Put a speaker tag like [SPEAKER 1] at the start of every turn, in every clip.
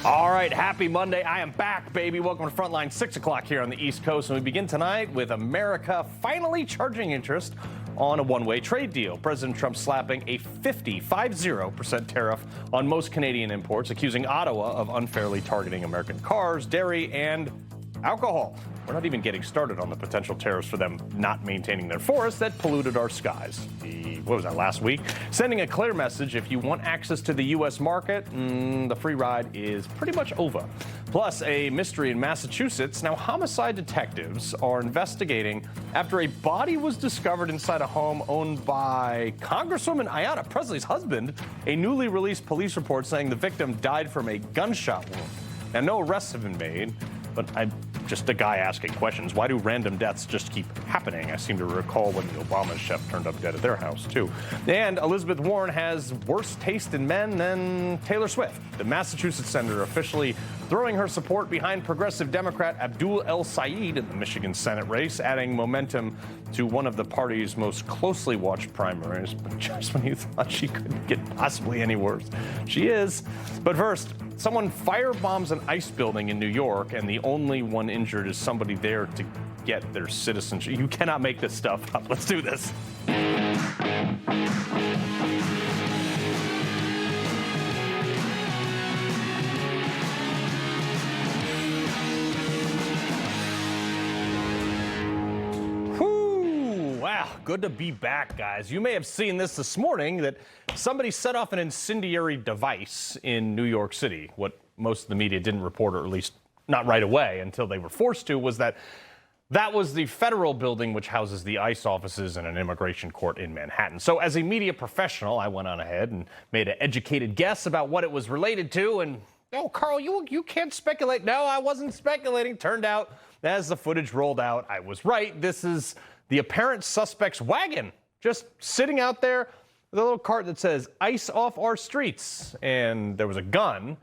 [SPEAKER 1] All right, happy Monday. I am back, baby. Welcome to Frontline, 6 o'clock here on the East Coast. And we begin tonight with America finally charging interest on a one-way trade deal. President Trump slapping a 50% tariff on most Canadian imports, accusing Ottawa of unfairly targeting American cars, dairy, and alcohol. We're not even getting started on the potential tariffs for them not maintaining their forests that polluted our skies. What was that, last week? Sending a clear message: if you want access to the U.S. market, the free ride is pretty much over. Plus, a mystery in Massachusetts. Now, homicide detectives are investigating after a body was discovered inside a home owned by Congresswoman Ayanna Pressley's husband. A newly released police report saying the victim died from a gunshot wound. Now, no arrests have been made, but I'm just a guy asking questions. Why do random deaths just keep happening? I seem to recall when the Obama chef turned up dead at their house, too. And Elizabeth Warren has worse taste in men than Taylor Swift. The Massachusetts senator officially throwing her support behind progressive Democrat Abdul El Sayed in the Michigan Senate race, adding momentum to one of the party's most closely watched primaries. But just when you thought she couldn't get possibly any worse, she is. But first, someone firebombs an ICE building in New York, and the only one injured is somebody there to get their citizenship. You cannot make this stuff up. Let's do this. Good to be back, guys. You may have seen this morning that somebody set off an incendiary device in New York City. What most of the media didn't report, or at least not right away until they were forced to, was that was the federal building which houses the ICE offices and an immigration court in Manhattan. So as a media professional, I went on ahead and made an educated guess about what it was related to. And, oh, Carl, you can't speculate. No, I wasn't speculating. Turned out, as the footage rolled out, I was right. This is the apparent suspect's wagon, just sitting out there with a little cart that says, "ICE off our streets." And there was a gun.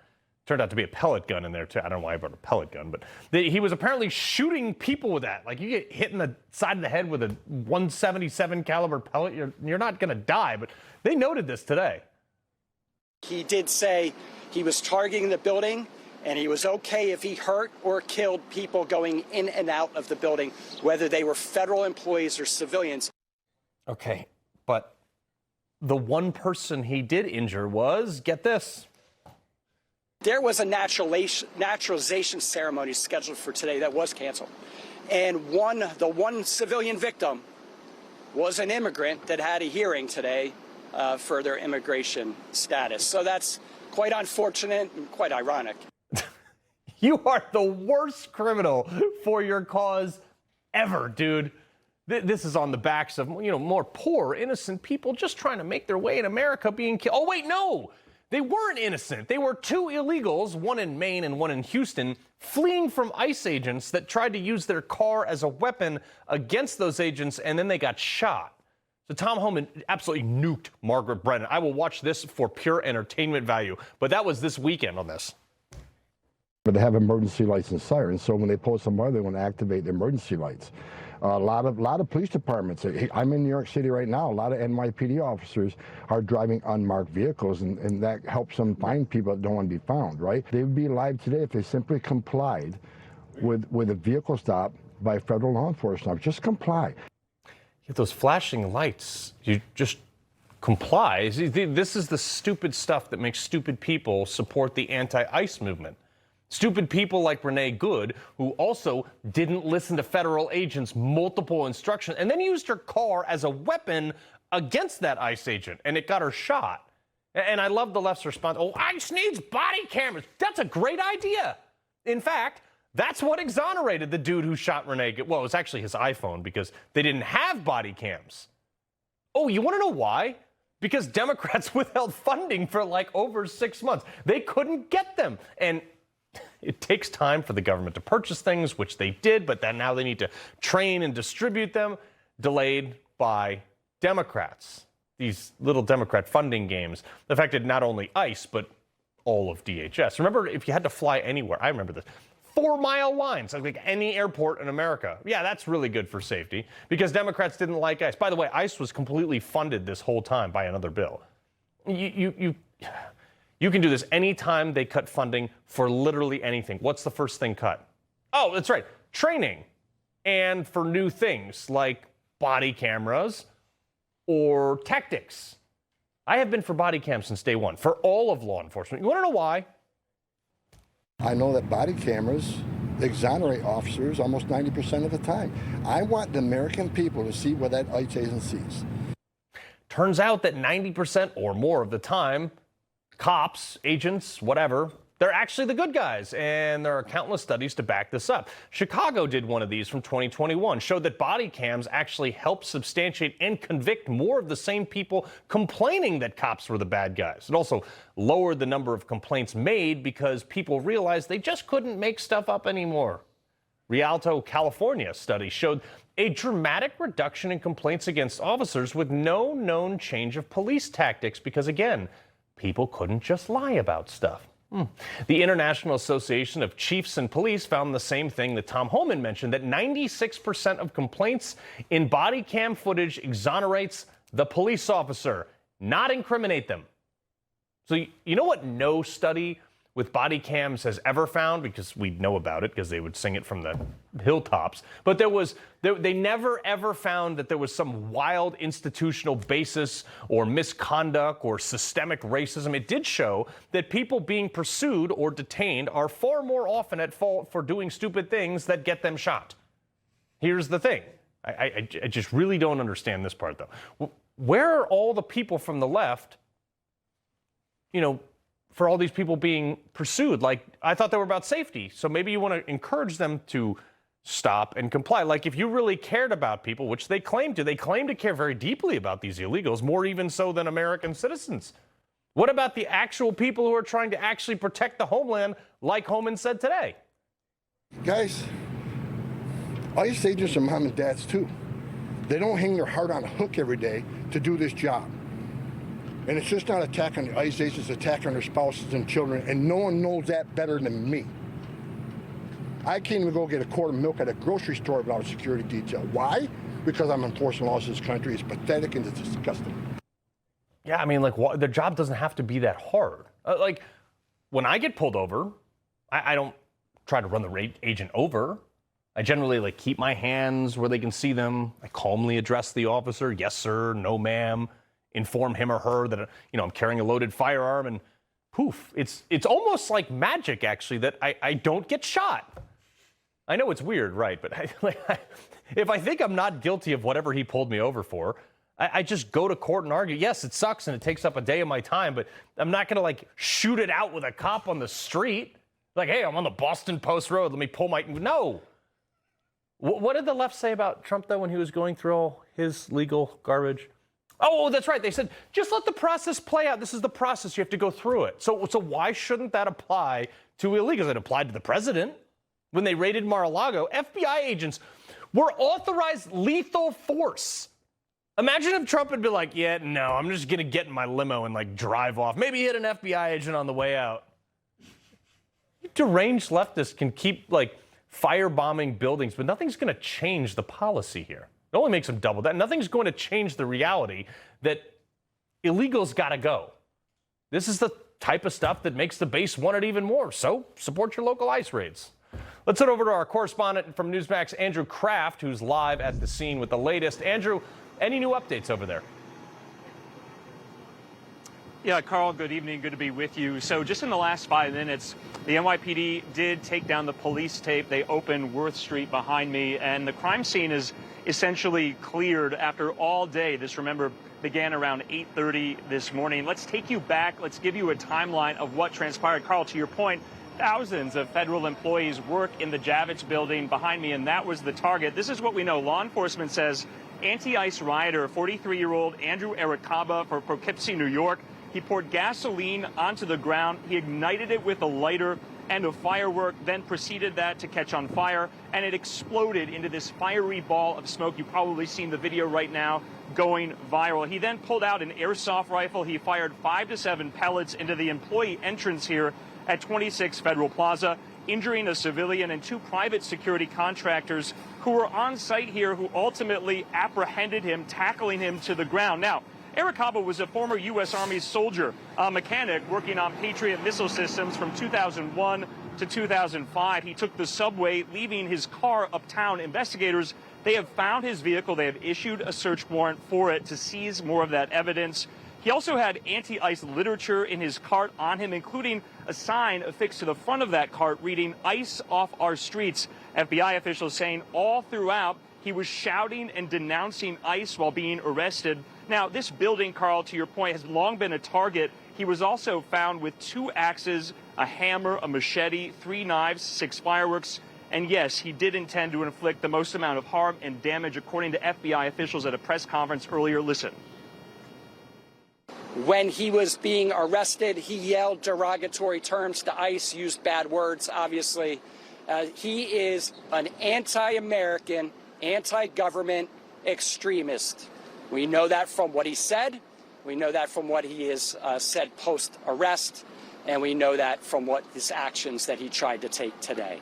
[SPEAKER 1] Turned out to be a pellet gun in there, too. I don't know why I brought a pellet gun, but he was apparently shooting people with that. Like, you get hit in the side of the head with a .177 caliber pellet, you're not going to die. But they noted this today.
[SPEAKER 2] He did say he was targeting the building, and he was okay if he hurt or killed people going in and out of the building, whether they were federal employees or civilians.
[SPEAKER 1] Okay, but the one person he did injure was, get this.
[SPEAKER 2] There was a naturalization ceremony scheduled for today that was canceled. And the one civilian victim was an immigrant that had a hearing today for their immigration status. So that's quite unfortunate and quite ironic.
[SPEAKER 1] You are the worst criminal for your cause ever, dude. This is on the backs of, more poor, innocent people just trying to make their way in America being killed. Oh, wait, no. They weren't innocent. They were two illegals, one in Maine and one in Houston, fleeing from ICE agents that tried to use their car as a weapon against those agents, and then they got shot. So Tom Homan absolutely nuked Margaret Brennan. I will watch this for pure entertainment value, but that was this weekend on this.
[SPEAKER 3] But they have emergency lights and sirens, so when they pull somebody, they want to activate the emergency lights. A lot of police departments. I'm in New York City right now. A lot of NYPD officers are driving unmarked vehicles, and that helps them find people that don't want to be found, right? They would be alive today if they simply complied with a vehicle stop by federal law enforcement. Just comply.
[SPEAKER 1] Get those flashing lights. You just comply. This is the stupid stuff that makes stupid people support the anti-ICE movement. Stupid people like Renee Good, who also didn't listen to federal agents' multiple instructions and then used her car as a weapon against that ICE agent, and it got her shot. And I love the left's response, oh, ICE needs body cameras. That's a great idea. In fact, that's what exonerated the dude who shot Renee Good. Well, it was actually his iPhone because they didn't have body cams. Oh, you want to know why? Because Democrats withheld funding for like over 6 months. They couldn't get them. And it takes time for the government to purchase things, which they did, but then now they need to train and distribute them, delayed by Democrats. These little Democrat funding games affected not only ICE, but all of DHS. Remember, if you had to fly anywhere, I remember this, 4-mile lines, like any airport in America. Yeah, that's really good for safety because Democrats didn't like ICE. By the way, ICE was completely funded this whole time by another bill. You can do this anytime they cut funding for literally anything. What's the first thing cut? Oh, that's right, training. And for new things like body cameras or tactics. I have been for body cams since day one, for all of law enforcement. You want to know why?
[SPEAKER 3] I know that body cameras exonerate officers almost 90% of the time. I want the American people to see what that ICE agent sees.
[SPEAKER 1] Turns out that 90% or more of the time, cops, agents, whatever, they're actually the good guys, and there are countless studies to back this up. Chicago did one of these from 2021, showed that body cams actually help substantiate and convict more of the same people complaining that cops were the bad guys. It also lowered the number of complaints made because people realized they just couldn't make stuff up anymore. Rialto, California study showed a dramatic reduction in complaints against officers with no known change of police tactics because, again, people couldn't just lie about stuff. The International Association of Chiefs and Police found the same thing that Tom Homan mentioned, that 96% of complaints in body cam footage exonerates the police officer, not incriminate them. So you know what no study with body cams has ever found, because we know about it because they would sing it from the hilltops, but they never ever found that there was some wild institutional basis or misconduct or systemic racism. It did show that people being pursued or detained are far more often at fault for doing stupid things that get them shot. Here's the thing. I just really don't understand this part, though. Where are all the people from the left, for all these people being pursued? Like, I thought they were about safety. So maybe you want to encourage them to stop and comply. Like, if you really cared about people, which they claim to care very deeply about these illegals, more even so than American citizens. What about the actual people who are trying to actually protect the homeland, like Homan said today?
[SPEAKER 3] Guys, ICE agents are mom and dads too. They don't hang their heart on a hook every day to do this job. And it's just not an attack on the ICE agents, it's an attack on their spouses and children, and no one knows that better than me. I can't even go get a quart of milk at a grocery store without a security detail. Why? Because I'm enforcing laws in this country. It's pathetic and it's disgusting.
[SPEAKER 1] Yeah, I mean, the job doesn't have to be that hard. When I get pulled over, I don't try to run the agent over. I generally, keep my hands where they can see them. I calmly address the officer, yes, sir, no, ma'am. Inform him or her that, I'm carrying a loaded firearm, and poof, it's almost like magic, actually, that I don't get shot. I know it's weird, right? But if I think I'm not guilty of whatever he pulled me over for, I just go to court and argue. Yes, it sucks and it takes up a day of my time, but I'm not going to shoot it out with a cop on the street. Hey, I'm on the Boston Post Road. Let me pull my... No. What did the left say about Trump, though, when he was going through all his legal garbage? Oh, that's right. They said, just let the process play out. This is the process. You have to go through it. So why shouldn't that apply to illegals? It applied to the president. When they raided Mar-a-Lago, FBI agents were authorized lethal force. Imagine if Trump had been like, yeah, no, I'm just going to get in my limo and drive off. Maybe hit an FBI agent on the way out. Deranged leftists can keep firebombing buildings, but nothing's going to change the policy here. It only makes them double that. Nothing's going to change the reality that illegals got to go. This is the type of stuff that makes the base want it even more. So support your local ICE raids. Let's head over to our correspondent from Newsmax, Andrew Kraft, who's live at the scene with the latest. Andrew, any new updates over there?
[SPEAKER 4] Yeah, Carl, good evening. Good to be with you. So just in the last 5 minutes, the NYPD did take down the police tape. They opened Worth Street behind me, and the crime scene is essentially cleared after all day. This, remember, began around 8:30 this morning. Let's take you back. Let's give you a timeline of what transpired. Carl, to your point, thousands of federal employees work in the Javits building behind me, and that was the target. This is what we know. Law enforcement says anti-ICE rioter, 43-year-old Andrew Arikaba from Poughkeepsie, New York. He poured gasoline onto the ground. He ignited it with a lighter and a firework, then proceeded that to catch on fire, and it exploded into this fiery ball of smoke. You've probably seen the video right now going viral. He then pulled out an airsoft rifle. He fired 5 to 7 pellets into the employee entrance here at 26 Federal Plaza, injuring a civilian and 2 private security contractors who were on site here, who ultimately apprehended him, tackling him to the ground. Now, Eric Cabo was a former U.S. Army soldier, a mechanic working on Patriot missile systems from 2001 to 2005. He took the subway, leaving his car uptown. Investigators, they have found his vehicle. They have issued a search warrant for it to seize more of that evidence. He also had anti-ICE literature in his cart on him, including a sign affixed to the front of that cart reading "ICE off our streets." FBI officials saying all throughout he was shouting and denouncing ICE while being arrested. Now, this building, Carl, to your point, has long been a target. He was also found with 2 axes, a hammer, a machete, 3 knives, 6 fireworks. And yes, he did intend to inflict the most amount of harm and damage, according to FBI officials at a press conference earlier. Listen.
[SPEAKER 2] When he was being arrested, he yelled derogatory terms to ICE, used bad words, obviously. He is an anti-American, anti-government extremist. We know that from what he said. We know that from what he has said post-arrest. And we know that from what his actions that he tried to take today.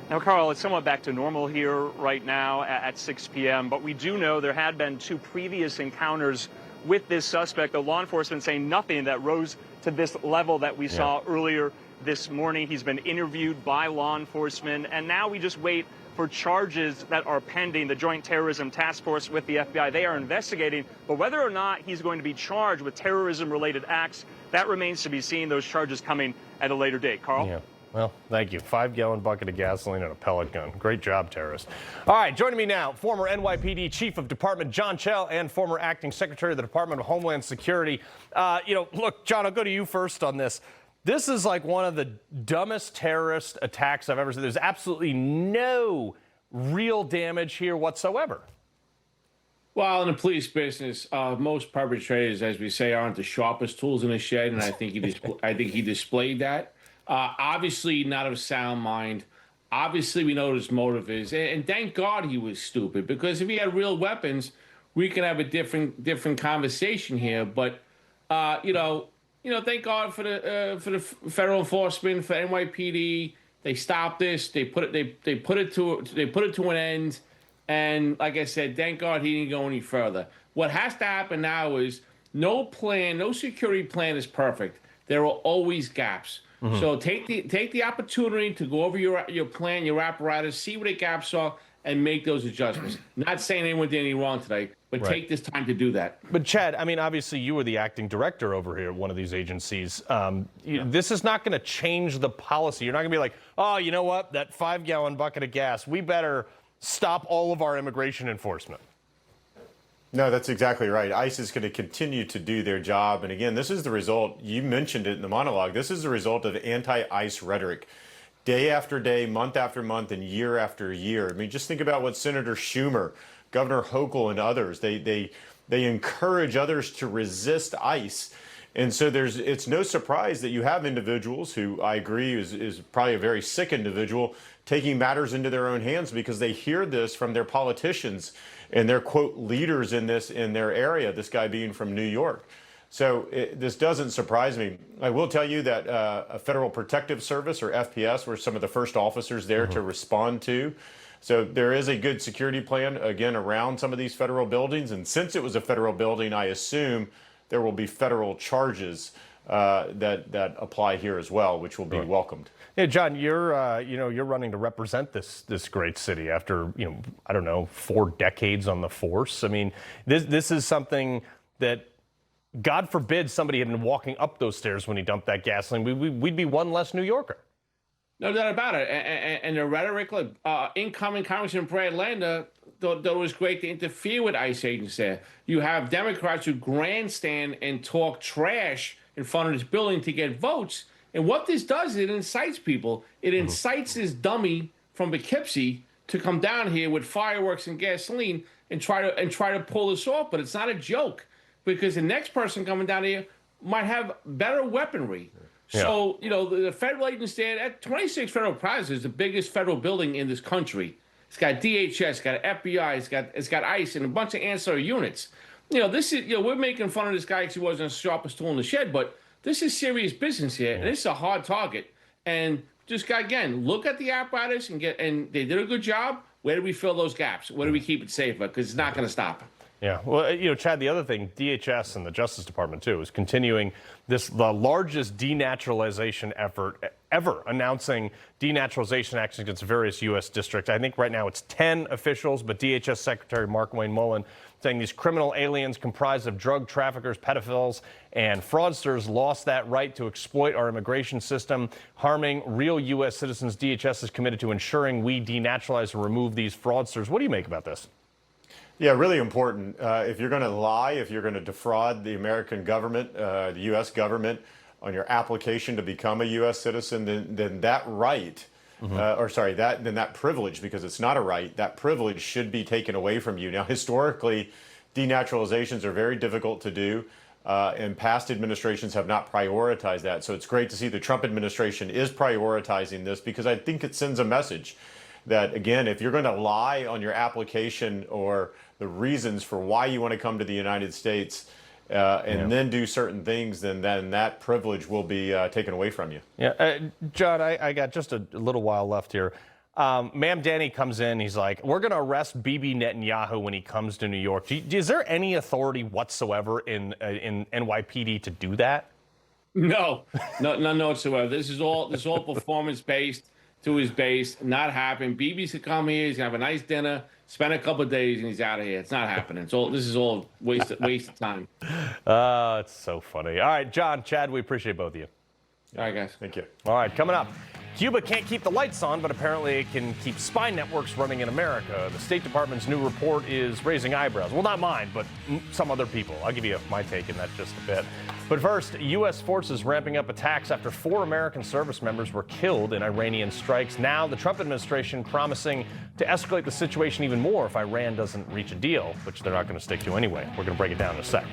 [SPEAKER 4] Now, Carl, it's somewhat back to normal here right now at 6 p.m., but we do know there had been 2 previous encounters with this suspect, the law enforcement saying nothing that rose to this level that we saw earlier this morning. He's been interviewed by law enforcement, and now we just wait for charges that are pending. The Joint Terrorism Task Force with the FBI, they are investigating, but whether or not he's going to be charged with terrorism-related acts, that remains to be seen. Those charges coming at a later date. Carl?
[SPEAKER 1] Yeah. Well, thank you. 5-gallon bucket of gasoline and a pellet gun. Great job, terrorist. All right, joining me now, former NYPD Chief of Department John Chell and former Acting Secretary of the Department of Homeland Security. Look, John, I'll go to you first on this. This is like one of the dumbest terrorist attacks I've ever seen. There's absolutely no real damage here whatsoever.
[SPEAKER 5] Well, in the police business, most perpetrators, as we say, aren't the sharpest tools in the shed, and I think he displayed that. Obviously, not of sound mind. Obviously, we know what his motive is, and thank God he was stupid, because if he had real weapons, we could have a different conversation here. But thank God for the federal enforcement, for NYPD. They stopped this. They put it to an end. And like I said, thank God he didn't go any further. What has to happen now is no security plan is perfect. There are always gaps. Mm-hmm. So take the opportunity to go over your plan, your apparatus, see what the gaps are, and make those adjustments. Not saying anyone did anything wrong today, but take this time to do that.
[SPEAKER 1] But Chad, I mean, obviously you were the acting director over here at one of these agencies. This is not going to change the policy. You're not going to be like, oh, you know what, that 5-gallon bucket of gas, we better stop all of our immigration enforcement.
[SPEAKER 6] No, that's exactly right. ICE is going to continue to do their job. And again, this is the result, you mentioned it in the monologue, this is the result of anti-ICE rhetoric. Day after day, month after month, and year after year. I mean, just think about what Senator Schumer, Governor Hochul, and others, they encourage others to resist ICE. And so it's no surprise that you have individuals who, I agree, is probably a very sick individual, taking matters into their own hands because they hear this from their politicians and their, quote, leaders in their area, this guy being from New York. So this doesn't surprise me. I will tell you that a Federal Protective Service, or FPS, were some of the first officers there to respond to. So there is a good security plan, again, around some of these federal buildings. And since it was a federal building, I assume there will be federal charges that apply here as well, which will be welcomed.
[SPEAKER 1] Yeah, John, you're running to represent this great city after 4 decades on the force. I mean, this is something that, God forbid, somebody had been walking up those stairs when he dumped that gasoline. We'd be one less New Yorker.
[SPEAKER 5] No doubt about it. And the rhetoric, look, incoming Congressman Brad Lander thought it was great to interfere with ICE agents there. You have Democrats who grandstand and talk trash in front of this building to get votes. And what this does, it incites people. It incites this dummy from Poughkeepsie to come down here with fireworks and gasoline and try to pull this off. But it's not a joke, because the next person coming down here might have better weaponry. Yeah. So, the federal agents there at 26 Federal Plaza is the biggest federal building in this country. It's got DHS, it's got FBI, it's got ICE, and a bunch of ancillary units. This is, we're making fun of this guy because he wasn't the sharpest tool in the shed, but this is serious business here, and it's a hard target. And just, again, look at the apparatus and they did a good job. Where do we fill those gaps? Where do we keep it safer? Because it's not going to stop.
[SPEAKER 1] Yeah, well, Chad, the other thing, DHS and the Justice Department, too, is continuing the largest denaturalization effort ever, announcing denaturalization actions against various U.S. districts. I think right now it's 10 officials, but DHS Secretary Markwayne Mullin saying these criminal aliens comprised of drug traffickers, pedophiles, and fraudsters lost that right to exploit our immigration system, harming real U.S. citizens. DHS is committed to ensuring we denaturalize and remove these fraudsters. What do you make about this?
[SPEAKER 6] Yeah, really important. If you're going to lie, if you're going to defraud the American government, the U.S. government, on your application to become a U.S. citizen, then that right, then that privilege, because it's not a right, that privilege should be taken away from you. Now, historically, denaturalizations are very difficult to do, and past administrations have not prioritized that. So it's great to see the Trump administration is prioritizing this, because I think it sends a message that, again, if you're going to lie on your application or the reasons for why you want to come to the United States then do certain things, then that privilege will be taken away from you.
[SPEAKER 1] Yeah, John, I got just a little while left here. Ma'am Danny comes in. He's like, we're going to arrest Bibi Netanyahu when he comes to New York. Is there any authority whatsoever in NYPD to do that?
[SPEAKER 5] No, none whatsoever. This is all performance-based. To his base, not happening. Bibi's to come here, he's gonna have a nice dinner, spend a couple of days, and he's out of here. It's not happening. This is all waste of time.
[SPEAKER 1] It's so funny. All right, John, Chad, we appreciate both of you.
[SPEAKER 5] All right, guys.
[SPEAKER 6] Thank you.
[SPEAKER 1] All right, coming up. Cuba can't keep the lights on, but apparently it can keep spy networks running in America. The State Department's new report is raising eyebrows. Well, not mine, but some other people. I'll give you my take in that just a bit. But first, U.S. forces ramping up attacks after 4 American service members were killed in Iranian strikes. Now, the Trump administration promising to escalate the situation even more if Iran doesn't reach a deal, which they're not going to stick to anyway. We're going to break it down in a sec.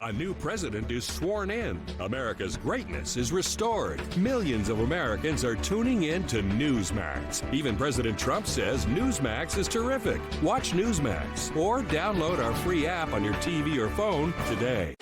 [SPEAKER 7] A new president is sworn in. America's greatness is restored. Millions of Americans are tuning in to Newsmax. Even President Trump says Newsmax is terrific. Watch Newsmax or download our free app on your TV or phone today.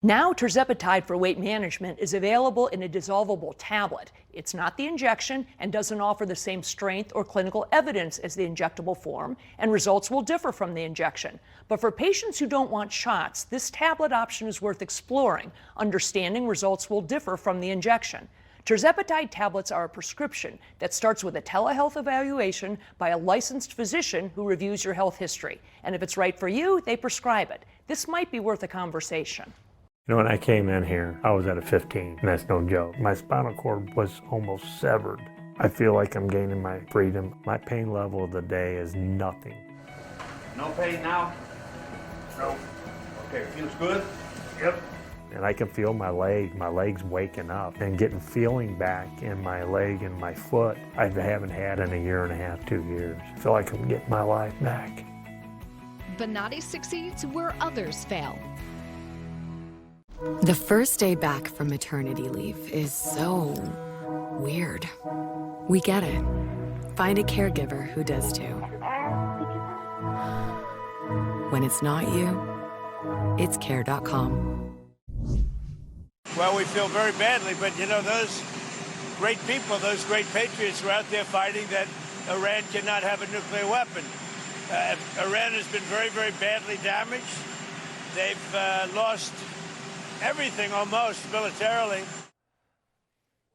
[SPEAKER 8] Now, tirzepatide for weight management is available in a dissolvable tablet. It's not the injection and doesn't offer the same strength or clinical evidence as the injectable form, and results will differ from the injection. But for patients who don't want shots, this tablet option is worth exploring, understanding results will differ from the injection. Tirzepatide tablets are a prescription that starts with a telehealth evaluation by a licensed physician who reviews your health history. And if it's right for you, they prescribe it. This might be worth a conversation.
[SPEAKER 9] When I came in here, I was at a 15, and that's no joke. My spinal cord was almost severed. I feel like I'm gaining my freedom. My pain level of the day is nothing.
[SPEAKER 10] No pain now? No. Okay, feels good? Yep.
[SPEAKER 9] And I can feel my legs waking up and getting feeling back in my leg and my foot I haven't had in a year and a half, 2 years. I feel like I'm getting my life back.
[SPEAKER 11] Bonatti succeeds where others fail.
[SPEAKER 12] The first day back from maternity leave is so weird. We get it. Find a caregiver who does too. When it's not you, it's care.com.
[SPEAKER 10] Well, we feel very badly, but those great people, those great patriots were out there fighting that Iran cannot have a nuclear weapon. Iran has been very, very badly damaged. They've lost everything almost militarily.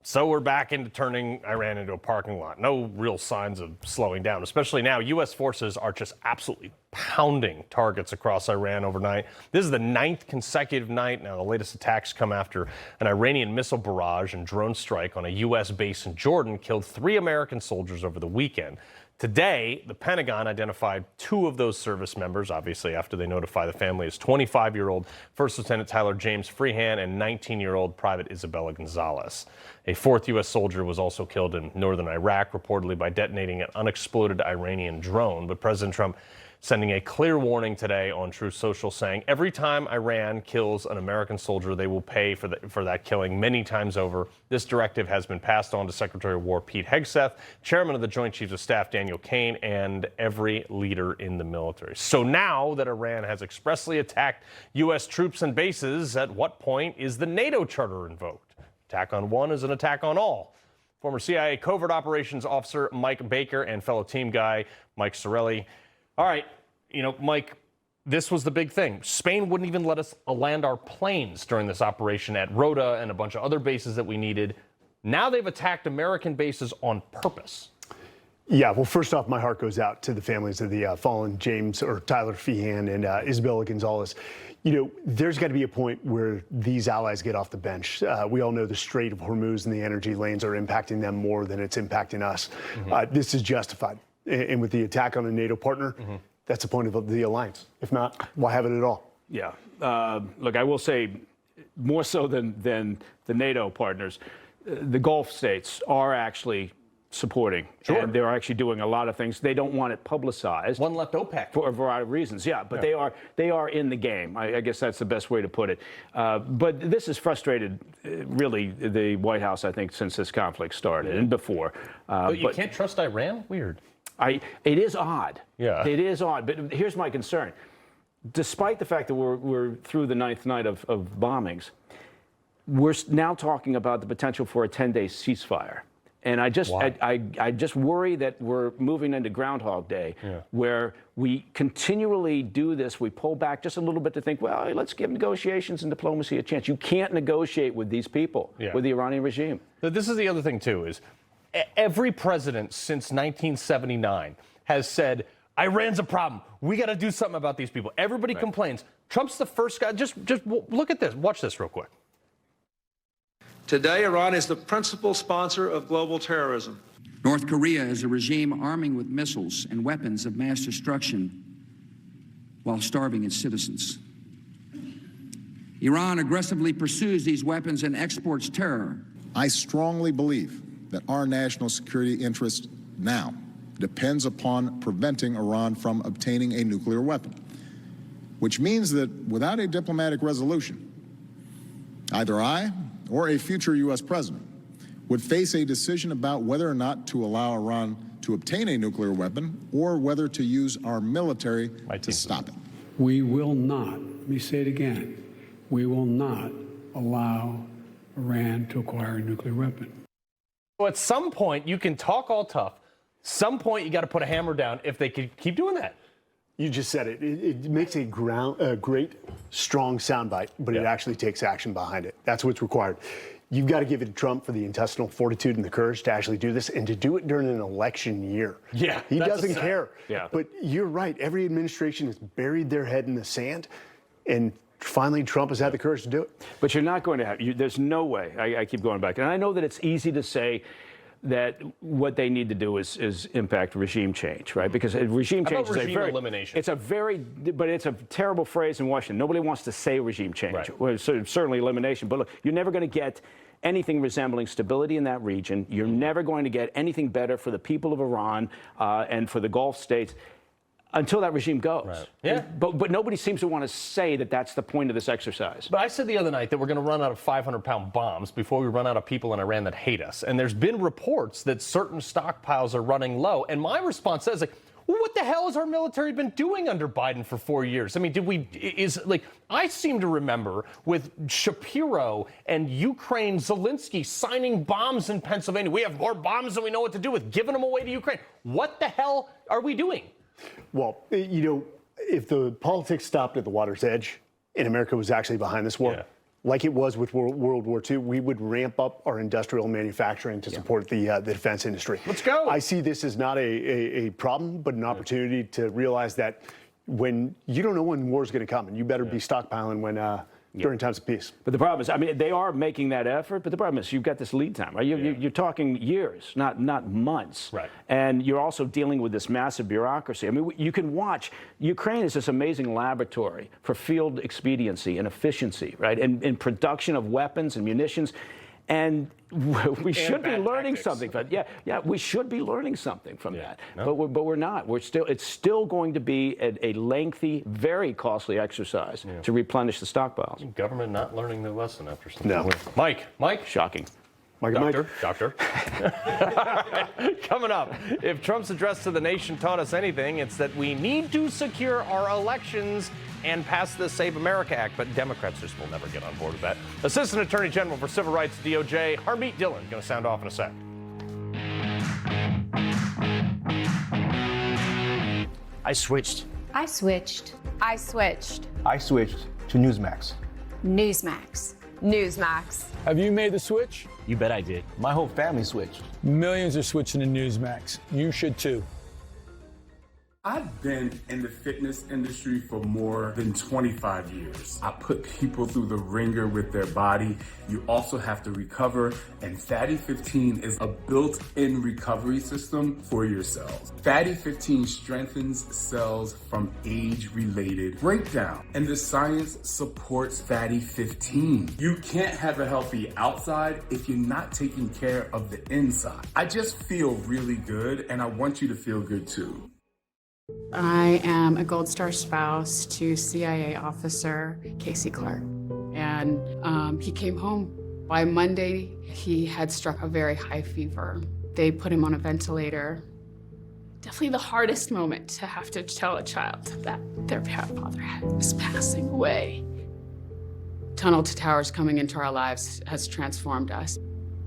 [SPEAKER 1] So we're back into turning Iran into a parking lot. No real signs of slowing down, especially now. U.S. forces are just absolutely pounding targets across Iran overnight. This is the 9th consecutive night. Now, the latest attacks come after an Iranian missile barrage and drone strike on a U.S. base in Jordan killed 3 American soldiers over the weekend. Today, the Pentagon identified 2 of those service members, obviously after they notify the family, as 25-year-old First Lieutenant Tyler James Freehan and 19-year-old Private Isabella Gonzalez. A 4th U.S. soldier was also killed in northern Iraq, reportedly by detonating an unexploded Iranian drone. But President Trump sending a clear warning today on Truth Social, saying every time Iran kills an American soldier, they will pay for that killing many times over. This directive has been passed on to Secretary of War Pete Hegseth, Chairman of the Joint Chiefs of Staff Daniel Kaine, and every leader in the military. So now that Iran has expressly attacked U.S. troops and bases, at what point is the NATO charter invoked? Attack on one is an attack on all. Former CIA Covert Operations Officer Mike Baker and fellow team guy Mike Sarraille. All right, Mike, this was the big thing. Spain wouldn't even let us land our planes during this operation at Rota and a bunch of other bases that we needed. Now they've attacked American bases on purpose.
[SPEAKER 13] Yeah, well, first off, my heart goes out to the families of the fallen Tyler Freehan and Isabella Gonzalez. There's got to be a point where these allies get off the bench. We all know the Strait of Hormuz and the energy lanes are impacting them more than it's impacting us. This is justified. And with the attack on a NATO partner, that's the point of the alliance. If not, why have it at all?
[SPEAKER 14] Yeah. Look, I will say more so than the NATO partners, the Gulf states are actually supporting.
[SPEAKER 1] Sure.
[SPEAKER 14] And they're actually doing a lot of things. They don't want it publicized.
[SPEAKER 1] One left OPEC.
[SPEAKER 14] For a variety of reasons, yeah. But they are in the game. I guess that's the best way to put it. But this has frustrated, really, the White House, I think, since this conflict started and before.
[SPEAKER 1] But you can't trust Iran? Weird.
[SPEAKER 14] It is odd.
[SPEAKER 1] Yeah.
[SPEAKER 14] It is odd. But here's my concern. Despite the fact that we're through the 9th night of bombings, we're now talking about the potential for a 10-day ceasefire. And I just worry that we're moving into Groundhog Day, where we continually do this. We pull back just a little bit to think, well, let's give negotiations and diplomacy a chance. You can't negotiate with these people, with the Iranian regime.
[SPEAKER 1] This is the other thing, too, is every president since 1979 has said, Iran's a problem. We got to do something about these people. Everybody complains. Trump's the first guy. Just look at this. Watch this real quick.
[SPEAKER 15] Today, Iran is the principal sponsor of global terrorism.
[SPEAKER 16] North Korea is a regime arming with missiles and weapons of mass destruction while starving its citizens. Iran aggressively pursues these weapons and exports terror.
[SPEAKER 17] I strongly believe that our national security interest now depends upon preventing Iran from obtaining a nuclear weapon, which means that without a diplomatic resolution, either I or a future U.S. president would face a decision about whether or not to allow Iran to obtain a nuclear weapon or whether to use our military to stop it.
[SPEAKER 18] We will not, let me say it again, we will not allow Iran to acquire a nuclear weapon.
[SPEAKER 1] So at some point, you can talk all tough. Some point, you got to put a hammer down if they could keep doing that.
[SPEAKER 13] You just said it. It makes a great, strong soundbite, but it actually takes action behind it. That's what's required. You've got to give it to Trump for the intestinal fortitude and the courage to actually do this, and to do it during an election year.
[SPEAKER 1] Yeah,
[SPEAKER 13] he doesn't care.
[SPEAKER 1] Yeah.
[SPEAKER 13] But you're right. Every administration has buried their head in the sand, and finally Trump has had the courage to do it.
[SPEAKER 14] But you're not going to have. There's no way. I keep going back, and I know that it's easy to say that what they need to do is impact regime change, right? Because regime change is
[SPEAKER 1] regime elimination.
[SPEAKER 14] It's a terrible phrase in Washington. Nobody wants to say regime change. Right. Well, certainly elimination. But look, you're never going to get anything resembling stability in that region. You're never going to get anything better for the people of Iran and for the Gulf states until that regime goes.
[SPEAKER 1] Right. Yeah.
[SPEAKER 14] But nobody seems to want to say that that's the point of this exercise.
[SPEAKER 1] But I said the other night that we're going to run out of 500-pound bombs before we run out of people in Iran that hate us. And there's been reports that certain stockpiles are running low. And my response is, well, what the hell has our military been doing under Biden for 4 years? I mean, I seem to remember with Shapiro and Ukraine, Zelensky signing bombs in Pennsylvania. We have more bombs than we know what to do with, giving them away to Ukraine. What the hell are we doing?
[SPEAKER 13] Well, if the politics stopped at the water's edge and America was actually behind this war, like it was with World War II, we would ramp up our industrial manufacturing to support the defense industry.
[SPEAKER 1] Let's go.
[SPEAKER 13] I see this as not a problem, but an opportunity to realize that when you don't know when war is going to come, and you better be stockpiling during times of peace.
[SPEAKER 14] But the problem is, I mean, they are making that effort, but the problem is you've got this lead time, right? You're talking years, not months.
[SPEAKER 1] Right.
[SPEAKER 14] And you're also dealing with this massive bureaucracy. I mean, you can watch, Ukraine is this amazing laboratory for field expediency and efficiency, right? And in production of weapons and munitions. And we should be learning something from it. Yeah, we should be learning something from that. No. But we're not. It's still going to be a lengthy, very costly exercise to replenish the stockpiles.
[SPEAKER 1] Government not learning their lesson after some point. Mike.
[SPEAKER 14] Shocking.
[SPEAKER 1] Doctor. Coming up, if Trump's address to the nation taught us anything, it's that we need to secure our elections and pass the Save America Act, but Democrats just will never get on board with that. Assistant Attorney General for Civil Rights, DOJ, Harmeet Dhillon, going to sound off in a sec.
[SPEAKER 19] I switched to Newsmax.
[SPEAKER 20] Newsmax.
[SPEAKER 19] Have you made the switch? You bet I did. My whole family switched. Millions are switching to Newsmax. You should too.
[SPEAKER 21] I've been in the fitness industry for more than 25 years. I put people through the ringer with their body. You also have to recover, and Fatty 15 is a built-in recovery system for your cells. Fatty 15 strengthens cells from age-related breakdown, and the science supports Fatty 15. You can't have a healthy outside if you're not taking care of the inside. I just feel really good, and I want you to feel good too.
[SPEAKER 22] I am a Gold Star spouse to CIA officer Casey Clark, and he came home. By Monday, he had struck a very high fever. They put him on a ventilator. Definitely the hardest moment to have to tell a child that their father is passing away. Tunnel to Towers coming into our lives has transformed us.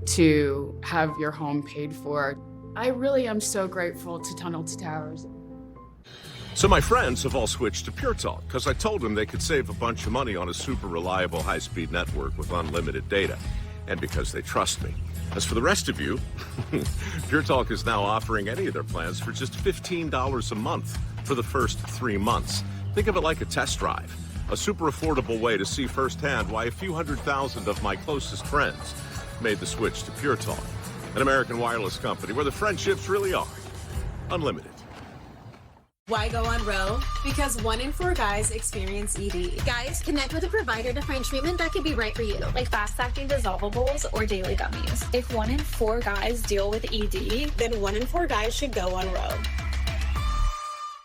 [SPEAKER 22] To have your home paid for, I really am so grateful to Tunnel to Towers.
[SPEAKER 23] So my friends have all switched to Pure Talk because I told them they could save a bunch of money on a super reliable high-speed network with unlimited data, and because they trust me. As for the rest of you, Pure Talk is now offering any of their plans for just $15 a month for the first 3 months. Think of it like a test drive, a super affordable way to see firsthand why a few 100,000 of my closest friends made the switch to Pure Talk, an American wireless company where the friendships really are unlimited.
[SPEAKER 24] Why go on Roe? Because 1 in 4 guys experience ED. Guys, connect with a provider to find treatment that could be right for you, like fast-acting dissolvables or daily gummies. If 1 in 4 guys deal with ED, then 1 in 4 guys should go on Roe.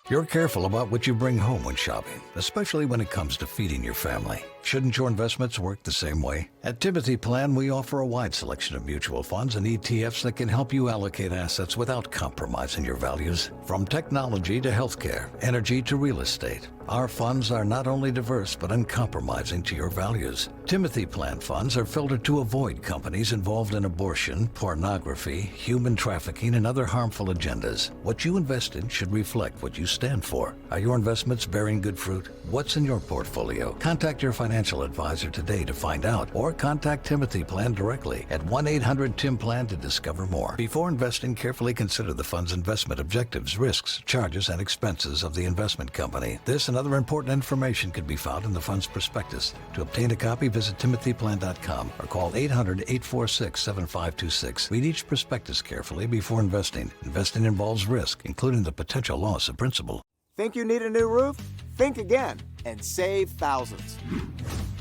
[SPEAKER 25] You're careful about what you bring home when shopping, especially when it comes to feeding your family. Shouldn't your investments work the same way? At Timothy Plan, we offer a wide selection of mutual funds and ETFs that can help you allocate assets without compromising your values. From technology to healthcare, energy to real estate, our funds are not only diverse but uncompromising to your values. Timothy Plan funds are filtered to avoid companies involved in abortion, pornography, human trafficking, and other harmful agendas. What you invest in should reflect what you stand for. Are your investments bearing good fruit? What's in your portfolio? Contact your financial advisor today to find out, or contact Timothy Plan directly at 1-800-TIM-PLAN to discover more. Before investing, carefully consider the fund's investment objectives, risks, charges, and expenses of the investment company. This and other important information can be found in the fund's prospectus. To obtain a copy, visit timothyplan.com or call 800-846-7526. Read each prospectus carefully before investing. Investing involves risk, including the potential loss of principal.
[SPEAKER 26] Think you need a new roof? Think again and save thousands.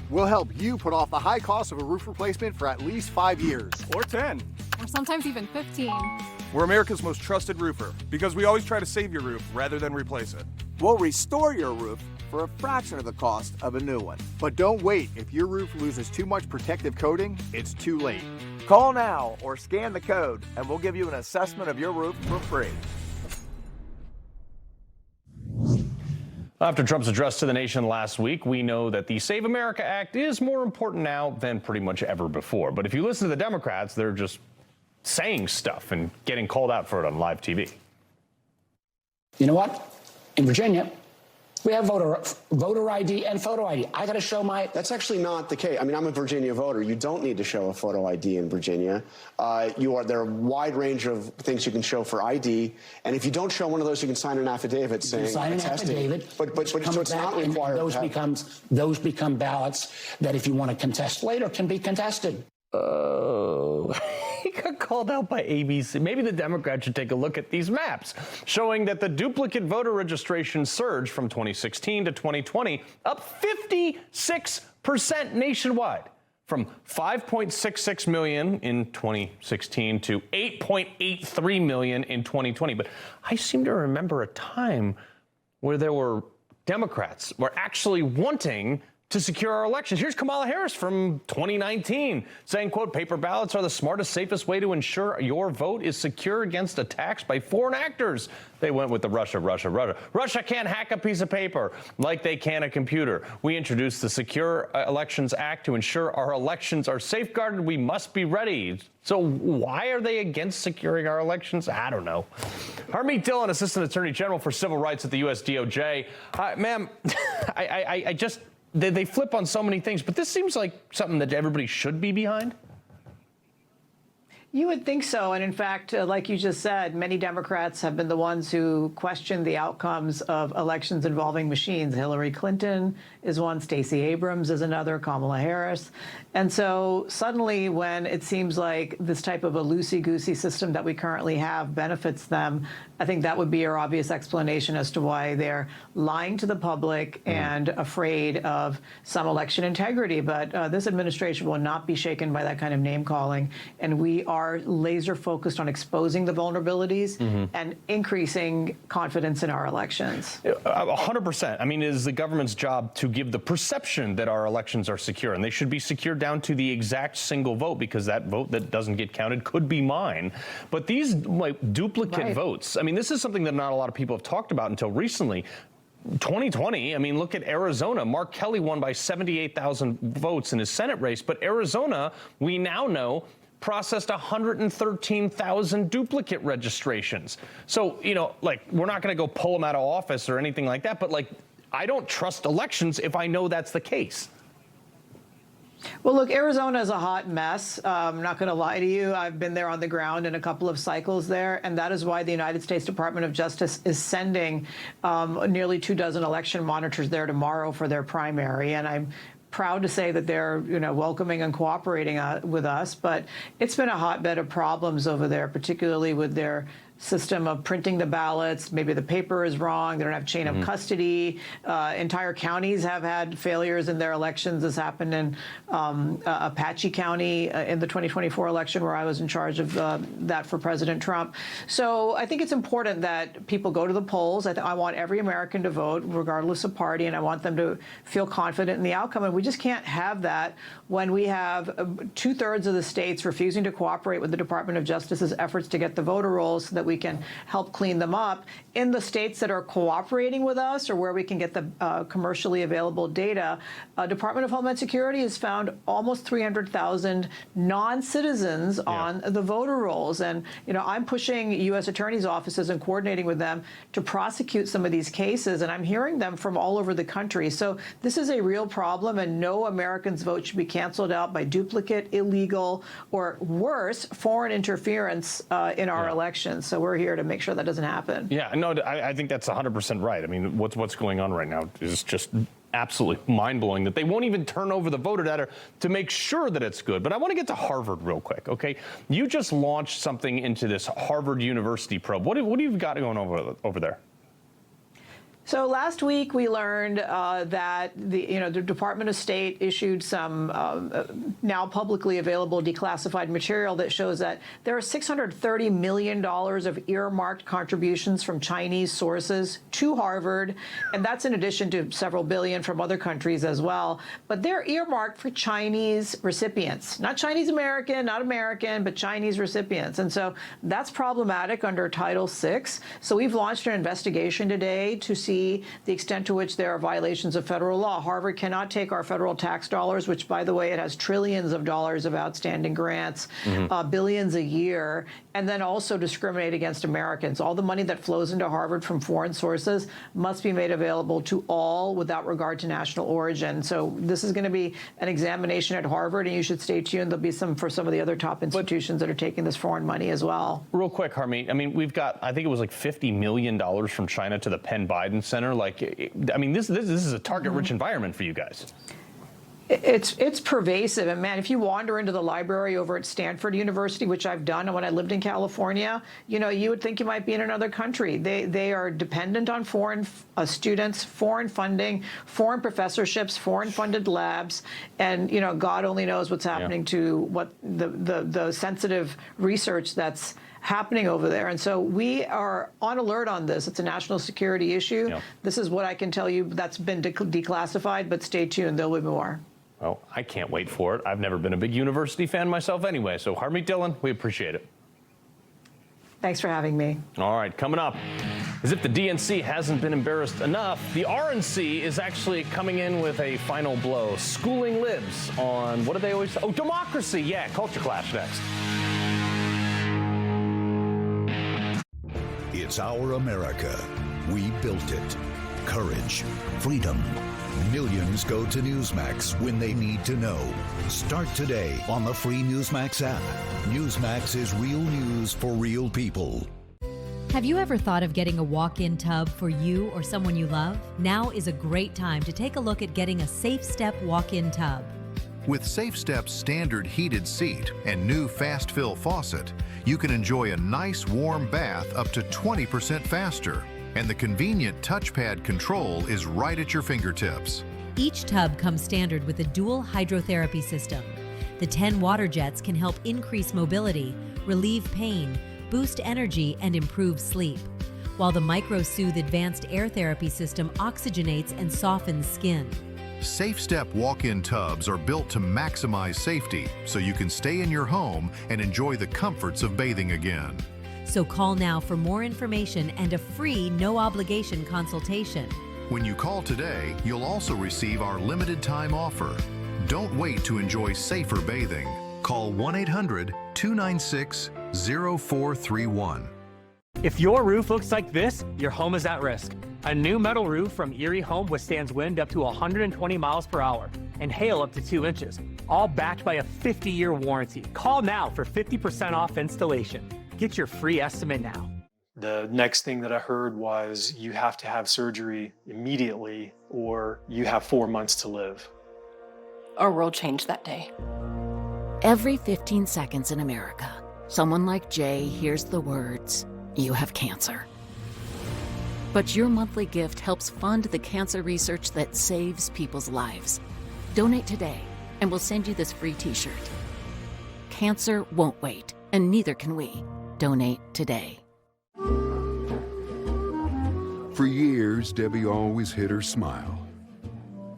[SPEAKER 26] We'll help you put off the high cost of a roof replacement for at least 5 years.
[SPEAKER 27] Or 10.
[SPEAKER 28] Or sometimes even 15.
[SPEAKER 27] We're America's most trusted roofer because we always try to save your roof rather than replace it.
[SPEAKER 26] We'll restore your roof for a fraction of the cost of a new one. But don't wait. If your roof loses too much protective coating, it's too late. Call now or scan the code and we'll give you an assessment of your roof for free.
[SPEAKER 1] After Trump's address to the nation last week, we know that the Save America Act is more important now than pretty much ever before. But if you listen to the Democrats, they're just saying stuff and getting called out for it on live TV.
[SPEAKER 29] You know what? In Virginia,
[SPEAKER 2] We have voter ID and photo ID. I got to show my...
[SPEAKER 3] That's actually not the case. I mean, I'm a Virginia voter. You don't need to show a photo ID in Virginia. There are a wide range of things you can show for ID. And if you don't show one of those, you can sign an affidavit saying...
[SPEAKER 2] Sign an affidavit.
[SPEAKER 3] But so it's not required.
[SPEAKER 2] Those become ballots that if you want to contest later can be contested.
[SPEAKER 1] Oh, he got called out by ABC. Maybe the Democrats should take a look at these maps showing that the duplicate voter registration surged from 2016 to 2020, up 56% nationwide, from 5.66 million in 2016 to 8.83 million in 2020. But I seem to remember a time where there were Democrats were actually wanting to secure our elections. Here's Kamala Harris from 2019 saying, quote, paper ballots are the smartest, safest way to ensure your vote is secure against attacks by foreign actors. They went with the Russia. Russia can't hack a piece of paper like they can a computer. We introduced the Secure Elections Act to ensure our elections are safeguarded. We must be ready. So why are they against securing our elections? I don't know. Harmeet Dhillon, Assistant Attorney General for Civil Rights at the U.S. DOJ. Ma'am, I just... They flip on so many things, but this seems like something that everybody should be behind.
[SPEAKER 4] You would think so. And in fact, like you just said, many Democrats have been the ones who question the outcomes of elections involving machines. Hillary Clinton is one, Stacey Abrams is another, Kamala Harris. And so suddenly when it seems like this type of a loosey-goosey system that we currently have benefits them, I think that would be your obvious explanation as to why they're lying to the public and afraid of some election integrity. But this administration will not be shaken by that kind of name-calling. And we are laser focused on exposing the vulnerabilities and increasing confidence in our elections.
[SPEAKER 1] 100%. I mean, it is the government's job to give the perception that our elections are secure, and they should be secure down to the exact single vote, because that vote that doesn't get counted could be mine. But these duplicate votes, I mean, this is something that not a lot of people have talked about until recently. 2020, I mean, look at Arizona. Mark Kelly won by 78,000 votes in his Senate race, but Arizona, we now know, processed 113,000 duplicate registrations. So, you know, we're not going to go pull them out of office or anything like that, but I don't trust elections if I know that's the case.
[SPEAKER 4] Well, look, Arizona is a hot mess. I'm not going to lie to you. I've been there on the ground in a couple of cycles there, and that is why the United States Department of Justice is sending nearly 24 election monitors there tomorrow for their primary. And I'm proud to say that they're, welcoming and cooperating with us, but it's been a hotbed of problems over there, particularly with their system of printing the ballots. Maybe the paper is wrong. They don't have chain of custody. Entire counties have had failures in their elections. This happened in Apache County in the 2024 election, where I was in charge of that for President Trump. So I think it's important that people go to the polls. I want every American to vote, regardless of party, and I want them to feel confident in the outcome. And we just can't have that when we have 2/3 of the states refusing to cooperate with the Department of Justice's efforts to get the voter rolls so that we can help clean them up. In the states that are cooperating with us, or where we can get the commercially available data, Department of Homeland Security has found almost 300,000 non-citizens on the voter rolls. And, I'm pushing U.S. attorneys' offices and coordinating with them to prosecute some of these cases, and I'm hearing them from all over the country. So this is a real problem, and no American's vote should be canceled out by duplicate, illegal, or worse, foreign interference in our elections. So we're here to make sure that doesn't happen.
[SPEAKER 1] Yeah, no, I think that's 100% right. I mean, what's going on right now is just absolutely mind-blowing that they won't even turn over the voter data to make sure that it's good. But I want to get to Harvard real quick, okay? You just launched something into this Harvard University probe. What have you got going on over there?
[SPEAKER 4] So last week we learned that the Department of State issued some now publicly available declassified material that shows that there are $630 million of earmarked contributions from Chinese sources to Harvard, and that's in addition to several billion from other countries as well. But they're earmarked for Chinese recipients, not Chinese American, not American, but Chinese recipients. And so that's problematic under Title VI. So we've launched an investigation today to see see the extent to which there are violations of federal law. Harvard cannot take our federal tax dollars, which, by the way, it has trillions of dollars of outstanding grants, billions a year, and then also discriminate against Americans. All the money that flows into Harvard from foreign sources must be made available to all without regard to national origin. So this is going to be an examination at Harvard, and you should stay tuned. There'll be some for some of the other top institutions that are taking this foreign money as well.
[SPEAKER 1] Real quick, Harmeet, I mean, we've got, I think it was like $50 million from China to the Penn Biden Center. Like, I mean, this is a target-rich environment for you guys.
[SPEAKER 4] It's pervasive. And man, if you wander into the library over at Stanford University, which I've done when I lived in California, you know, you would think you might be in another country. They are dependent on foreign students, foreign funding, foreign professorships, foreign funded labs. And, you know, God only knows what's happening to what the sensitive research that's happening over there. And so we are on alert on this. It's a national security issue.
[SPEAKER 1] Yeah.
[SPEAKER 4] This is what I can tell you that's been declassified, but stay tuned. There'll be more.
[SPEAKER 1] Well, I can't wait for it. I've never been a big university fan myself anyway. So Harmeet Dhillon, we appreciate it.
[SPEAKER 4] Thanks for having me.
[SPEAKER 1] All right, coming up, as if the DNC hasn't been embarrassed enough, the RNC is actually coming in with a final blow, schooling libs on, what do they always say? Oh, democracy. Yeah, culture clash next.
[SPEAKER 5] It's our America. We built it. Courage, freedom. Millions go to Newsmax when they need to know. Start today on the free Newsmax app. Newsmax is real news for real people.
[SPEAKER 6] Have you ever thought of getting a walk-in tub for you or someone you love? Now is a great time to take a look at getting a Safe Step walk-in tub.
[SPEAKER 7] With Safe Step's standard heated seat and new fast fill faucet, you can enjoy a nice warm bath up to 20% faster. And the convenient touchpad control is right at your fingertips.
[SPEAKER 6] Each tub comes standard with a dual hydrotherapy system. The 10 water jets can help increase mobility, relieve pain, boost energy, and improve sleep, while the MicroSoothe advanced air therapy system oxygenates and softens skin.
[SPEAKER 7] Safe Step walk-in tubs are built to maximize safety so you can stay in your home and enjoy the comforts of bathing again.
[SPEAKER 6] So call now for more information and a free no-obligation consultation.
[SPEAKER 7] When you call today, you'll also receive our limited time offer. Don't wait to enjoy safer bathing. Call 1-800-296-0431.
[SPEAKER 8] If your roof looks like this, your home is at risk. A new metal roof from Erie Home withstands wind up to 120 miles per hour and hail up to 2 inches, all backed by a 50-year warranty. Call now for 50% off installation. Get your free estimate now.
[SPEAKER 9] The next thing that I heard was you have to have surgery immediately or you have 4 months to live.
[SPEAKER 11] Our world changed that day. Every 15 seconds in America, someone like Jay hears the words, "You have cancer." But your monthly gift helps fund the cancer research that saves people's lives. Donate today, and we'll send you this free t-shirt. Cancer won't wait, and neither can we. Donate today.
[SPEAKER 12] For years, Debbie always hid her smile.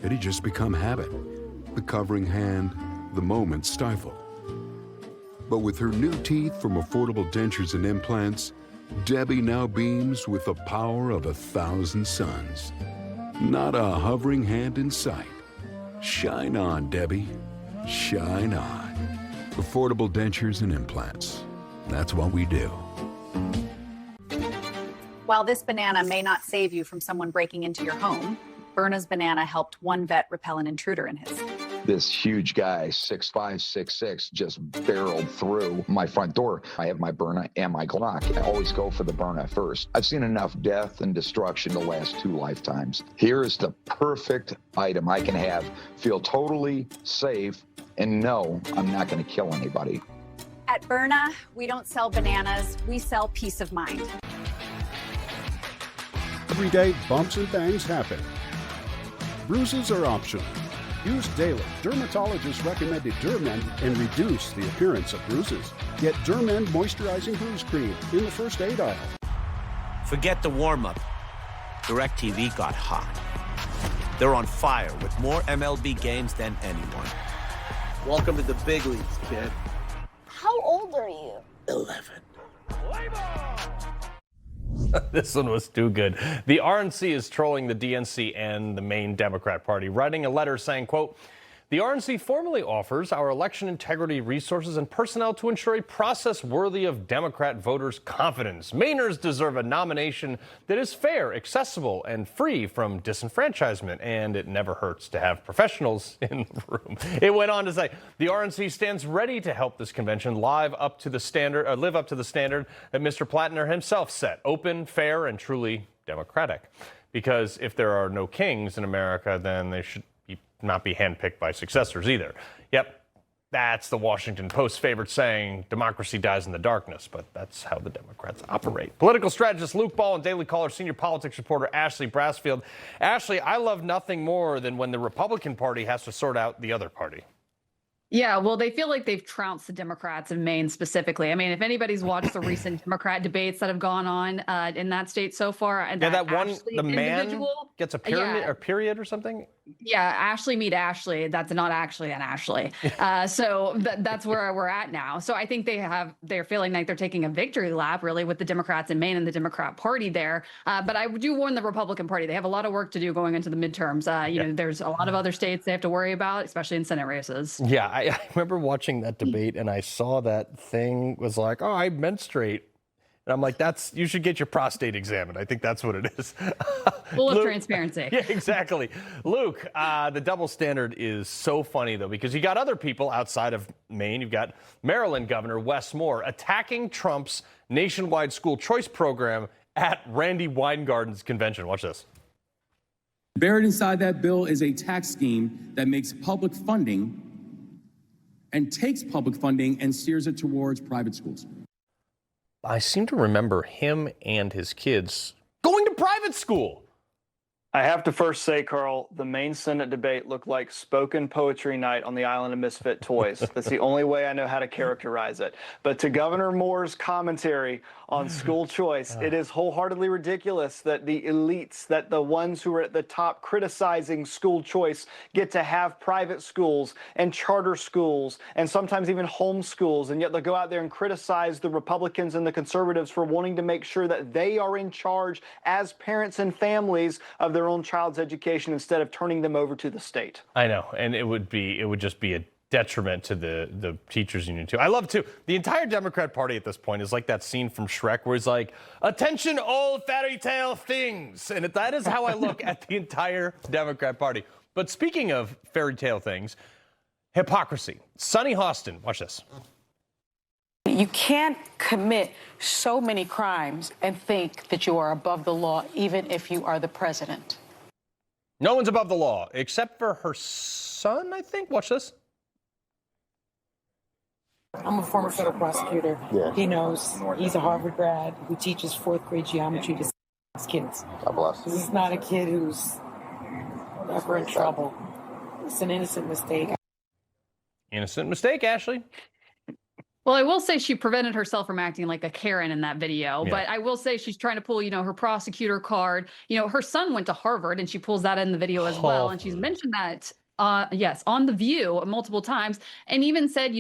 [SPEAKER 12] It had just become habit. The covering hand, the moment stifled. But with her new teeth from Affordable Dentures and Implants, Debbie now beams with the power of 1,000 suns. Not a hovering hand in sight. Shine on, Debbie. Shine on. Affordable Dentures and Implants. That's what we do.
[SPEAKER 20] While this banana may not save you from someone breaking into your home, Berna's banana helped one vet repel an intruder in his.
[SPEAKER 29] This huge guy, 6'5", 6'6", just barreled through my front door. I have my Berna and my Glock. I always go for the Berna first. I've seen enough death and destruction to last 2 lifetimes. Here is the perfect item I can have, feel totally safe, and know I'm not going to kill anybody.
[SPEAKER 20] At Berna, we don't sell bananas, we sell peace of mind.
[SPEAKER 30] Every day, bumps and bangs happen. Bruises are optional. Use daily dermatologist-recommended Dermend and reduce the appearance of bruises. Get Dermend Moisturizing Bruise Cream in the first aid aisle.
[SPEAKER 31] Forget the warm-up. DirecTV got hot. They're on fire with more MLB games than anyone. Welcome to the big leagues, kid.
[SPEAKER 32] How old are you?
[SPEAKER 31] 11.
[SPEAKER 1] This one was too good. The RNC is trolling the DNC and the main Democrat Party, writing a letter saying, quote, the RNC formally offers our election integrity resources and personnel to ensure a process worthy of Democrat voters' confidence. Mainers deserve a nomination that is fair, accessible, and free from disenfranchisement, and it never hurts to have professionals in the room. It went on to say, the RNC stands ready to help this convention live up to the standard that Mr. Plattner himself set, open, fair, and truly democratic. Because if there are no kings in America, then they should not be handpicked by successors either. Yep, that's the Washington Post favorite saying, democracy dies in the darkness, but that's how the Democrats operate. Political strategist Luke Ball and Daily Caller senior politics reporter Ashley Brasfield. Ashley, I love nothing more than when the Republican Party has to sort out the other party.
[SPEAKER 10] Yeah, well, they feel like they've trounced the Democrats in Maine specifically. I mean, if anybody's watched the recent Democrat debates that have gone on in that state so far, and
[SPEAKER 1] that one, the man gets a period or something.
[SPEAKER 10] Yeah, Ashley meet Ashley. That's not actually an Ashley. So that's where we're at now. So I think they're feeling like they're taking a victory lap, really, with the Democrats in Maine and the Democrat Party there. But I do warn the Republican Party, they have a lot of work to do going into the midterms. You know, there's a lot of other states they have to worry about, especially in Senate races.
[SPEAKER 1] Yeah, I remember watching that debate, and I saw that thing was like, oh, I menstruate. And I'm like, you should get your prostate examined. I think that's what it is.
[SPEAKER 10] Full of transparency.
[SPEAKER 1] Yeah, exactly. Luke, the double standard is so funny, though, because you got other people outside of Maine. You've got Maryland Governor Wes Moore attacking Trump's nationwide school choice program at Randy Weingarten's convention. Watch this.
[SPEAKER 13] Buried inside that bill is a tax scheme that makes public funding and takes public funding and steers it towards private schools.
[SPEAKER 1] I seem to remember him and his kids going to private school.
[SPEAKER 14] I have to first say, Carl, the Maine Senate debate looked like spoken poetry night on the island of misfit toys. That's the only way I know how to characterize it. But to Governor Moore's commentary on school choice, it is wholeheartedly ridiculous that the elites, that the ones who are at the top criticizing school choice get to have private schools and charter schools and sometimes even homeschools, and yet they'll go out there and criticize the Republicans and the conservatives for wanting to make sure that they are in charge as parents and families of their own child's education instead of turning them over to the state.
[SPEAKER 1] I know, and it would just be a detriment to the teachers union too. I love too, the entire Democrat Party at this point is like that scene from Shrek where he's like, attention all fairy tale things. And that is how I look at the entire Democrat Party. But speaking of fairy tale things, hypocrisy. Sunny Hostin, watch this.
[SPEAKER 15] You can't commit so many crimes and think that you are above the law, even if you are the president.
[SPEAKER 1] No one's above the law, except for her son, I think. Watch this.
[SPEAKER 15] I'm a former federal prosecutor. Yeah. He knows. He's a Harvard grad who teaches fourth grade geometry to kids. God bless. He's not a kid who's ever in trouble. It's an innocent mistake.
[SPEAKER 1] Innocent mistake, Ashley.
[SPEAKER 10] Well, I will say she prevented herself from acting like a Karen in that video, but I will say she's trying to pull, her prosecutor card. Her son went to Harvard, and she pulls that in the video as well. And she's mentioned that, yes, on The View multiple times, and even said,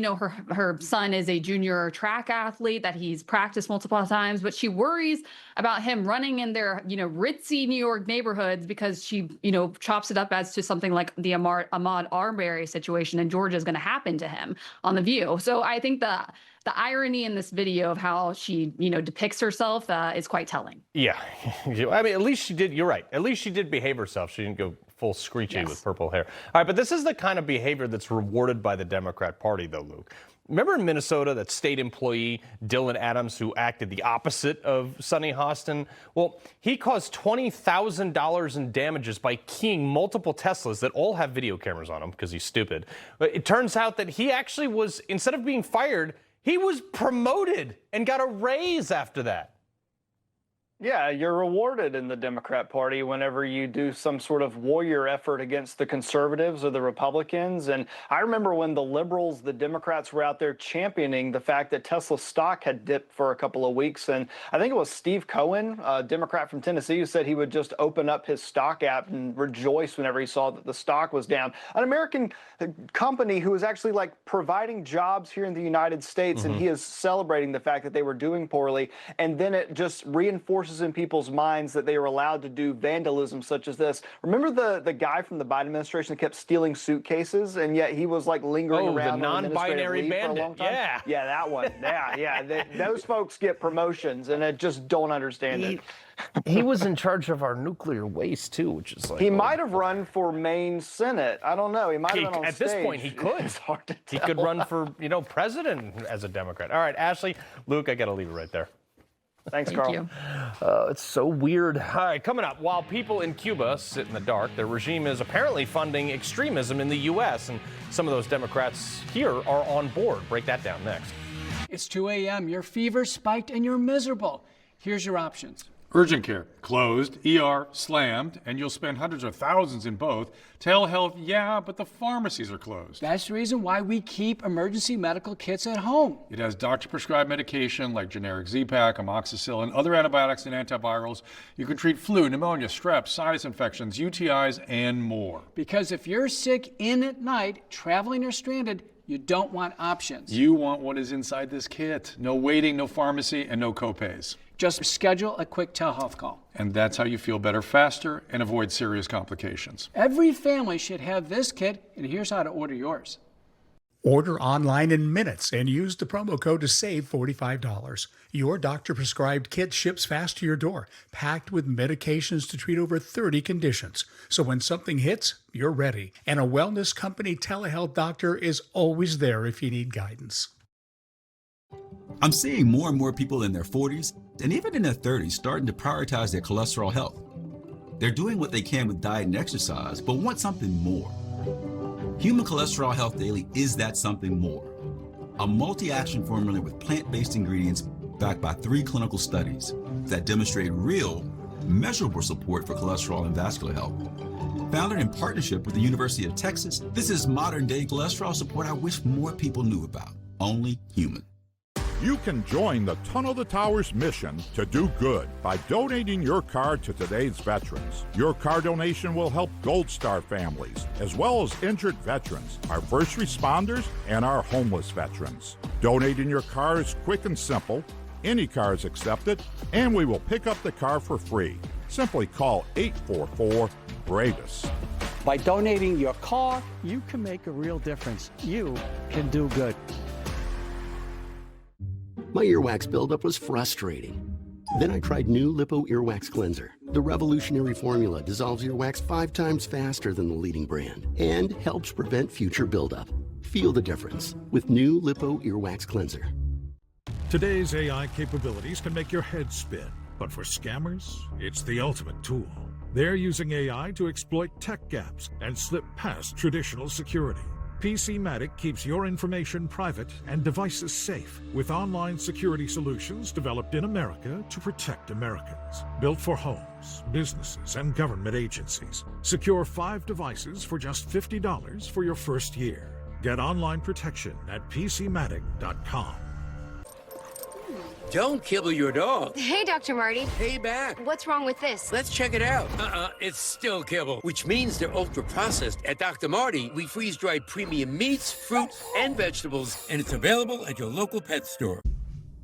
[SPEAKER 10] her son is a junior track athlete, that he's practiced multiple times, but she worries about him running in their, ritzy New York neighborhoods because she, chops it up as to something like the Ahmaud Arbery situation in Georgia is going to happen to him on The View. So I think the irony in this video of how she, depicts herself is quite telling. Yeah. I mean, at least she did. You're right. At least she did behave herself. She didn't go full screechy with purple hair. All right. But this is the kind of behavior that's rewarded by the Democrat Party, though, Luke. Remember in Minnesota, that state employee, Dylan Adams, who acted the opposite of Sunny Hostin? Well, he caused $20,000 in damages by keying multiple Teslas that all have video cameras on them because he's stupid. But it turns out that he actually was, instead of being fired, he was promoted and got a raise after that.
[SPEAKER 14] Yeah, you're rewarded in the Democrat Party whenever you do some sort of warrior effort against the conservatives or the Republicans. And I remember when the liberals, the Democrats, were out there championing the fact that Tesla stock had dipped for a couple of weeks. And I think it was Steve Cohen, a Democrat from Tennessee, who said he would just open up his stock app and rejoice whenever he saw that the stock was down. An American company who is actually providing jobs here in the United States, and he is celebrating the fact that they were doing poorly. And then it just reinforces forces in people's minds that they are allowed to do vandalism such as this. Remember the guy from the Biden administration that kept stealing suitcases, and yet he was like lingering around
[SPEAKER 1] the
[SPEAKER 14] on
[SPEAKER 1] non-binary
[SPEAKER 14] administrative leave for a
[SPEAKER 1] bandit.
[SPEAKER 14] long time?
[SPEAKER 1] Yeah.
[SPEAKER 14] Yeah, that one. Yeah. Those folks get promotions, and I just don't understand it.
[SPEAKER 1] He was in charge of our nuclear waste too, which is like
[SPEAKER 14] He might have run for Maine Senate. I don't know. He might have been on
[SPEAKER 1] at
[SPEAKER 14] stage.
[SPEAKER 1] this point he could.
[SPEAKER 14] It's hard to
[SPEAKER 1] He
[SPEAKER 14] tell.
[SPEAKER 1] could run for president as a Democrat. All right, Ashley, Luke, I got to leave it right there.
[SPEAKER 14] Thanks,
[SPEAKER 10] Thank
[SPEAKER 14] Carl.
[SPEAKER 10] you.
[SPEAKER 1] It's so weird. All right, coming up, while people in Cuba sit in the dark, their regime is apparently funding extremism in the U.S., and some of those Democrats here are on board. Break that down next.
[SPEAKER 16] It's 2 a.m. Your fever spiked and you're miserable. Here's your options.
[SPEAKER 17] Urgent care, closed. ER, slammed, and you'll spend hundreds of thousands in both. Telehealth, yeah, but the pharmacies are closed.
[SPEAKER 16] That's the reason why we keep emergency medical kits at home.
[SPEAKER 17] It has doctor-prescribed medication like generic Z-Pak, amoxicillin, other antibiotics and antivirals. You can treat flu, pneumonia, strep, sinus infections, UTIs, and more.
[SPEAKER 16] Because if you're sick in at night, traveling or stranded, you don't want options.
[SPEAKER 17] You want what is inside this kit. No waiting, no pharmacy, and no copays.
[SPEAKER 16] Just schedule a quick telehealth call.
[SPEAKER 17] And that's how you feel better faster and avoid serious complications.
[SPEAKER 16] Every family should have this kit, and here's how to order yours.
[SPEAKER 18] Order online in minutes and use the promo code to save $45. Your doctor-prescribed kit ships fast to your door, packed with medications to treat over 30 conditions. So when something hits, you're ready. And a wellness company telehealth doctor is always there if you need guidance.
[SPEAKER 19] I'm seeing more and more people in their 40s and even in their 30s starting to prioritize their cholesterol health. They're doing what they can with diet and exercise, but want something more. Human Cholesterol Health Daily is that something more. A multi-action formula with plant-based ingredients backed by 3 clinical studies that demonstrate real, measurable support for cholesterol and vascular health. Founded in partnership with the University of Texas, this is modern-day cholesterol support I wish more people knew about. Only human.
[SPEAKER 21] You can join the Tunnel to Towers mission to do good by donating your car to today's veterans. Your car donation will help Gold Star families, as well as injured veterans, our first responders, and our homeless veterans. Donating your car is quick and simple. Any car is accepted, and we will pick up the car for free. Simply call 844-BRAVES.
[SPEAKER 22] By donating your car, you can make a real difference. You can do good.
[SPEAKER 23] My earwax buildup was frustrating. Then I tried new Lipo Earwax Cleanser. The revolutionary formula dissolves earwax 5 times faster than the leading brand and helps prevent future buildup. Feel the difference with new Lipo Earwax Cleanser.
[SPEAKER 24] Today's AI capabilities can make your head spin, but for scammers, it's the ultimate tool. They're using AI to exploit tech gaps and slip past traditional security. PCmatic keeps your information private and devices safe with online security solutions developed in America to protect Americans. Built for homes, businesses, and government agencies. Secure 5 devices for just $50 for your first year. Get online protection at PCmatic.com.
[SPEAKER 25] Don't kibble your dog.
[SPEAKER 27] Hey, Dr. Marty.
[SPEAKER 25] Hey, back.
[SPEAKER 27] What's wrong with this?
[SPEAKER 25] Let's check it out. It's still kibble, which means they're ultra-processed. At Dr. Marty, we freeze-dried premium meats, fruit, and vegetables, and it's available at your local pet store.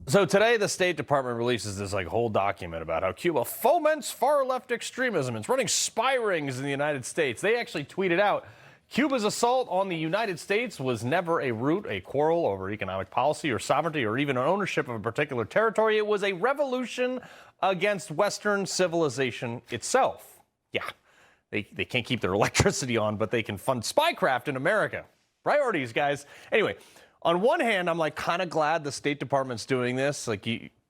[SPEAKER 1] So today, the State Department releases this whole document about how Cuba foments far-left extremism. It's running spy rings in the United States. They actually tweeted out, Cuba's assault on the United States was never a root, a quarrel over economic policy or sovereignty or even ownership of a particular territory. It was a revolution against Western civilization itself. Yeah, they can't keep their electricity on, but they can fund spycraft in America. Priorities, guys. Anyway, on one hand, I'm kind of glad the State Department's doing this.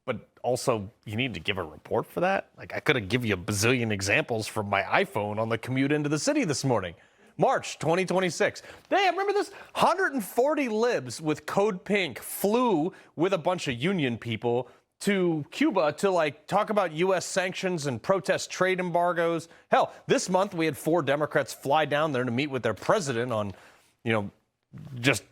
[SPEAKER 1] But also, you need to give a report for that. I could have given you a bazillion examples from my iPhone on the commute into the city this morning. March 2026. Hey, remember this? 140 libs with Code Pink flew with a bunch of union people to Cuba to talk about U.S. sanctions and protest trade embargoes. Hell, this month we had 4 Democrats fly down there to meet with their president on, just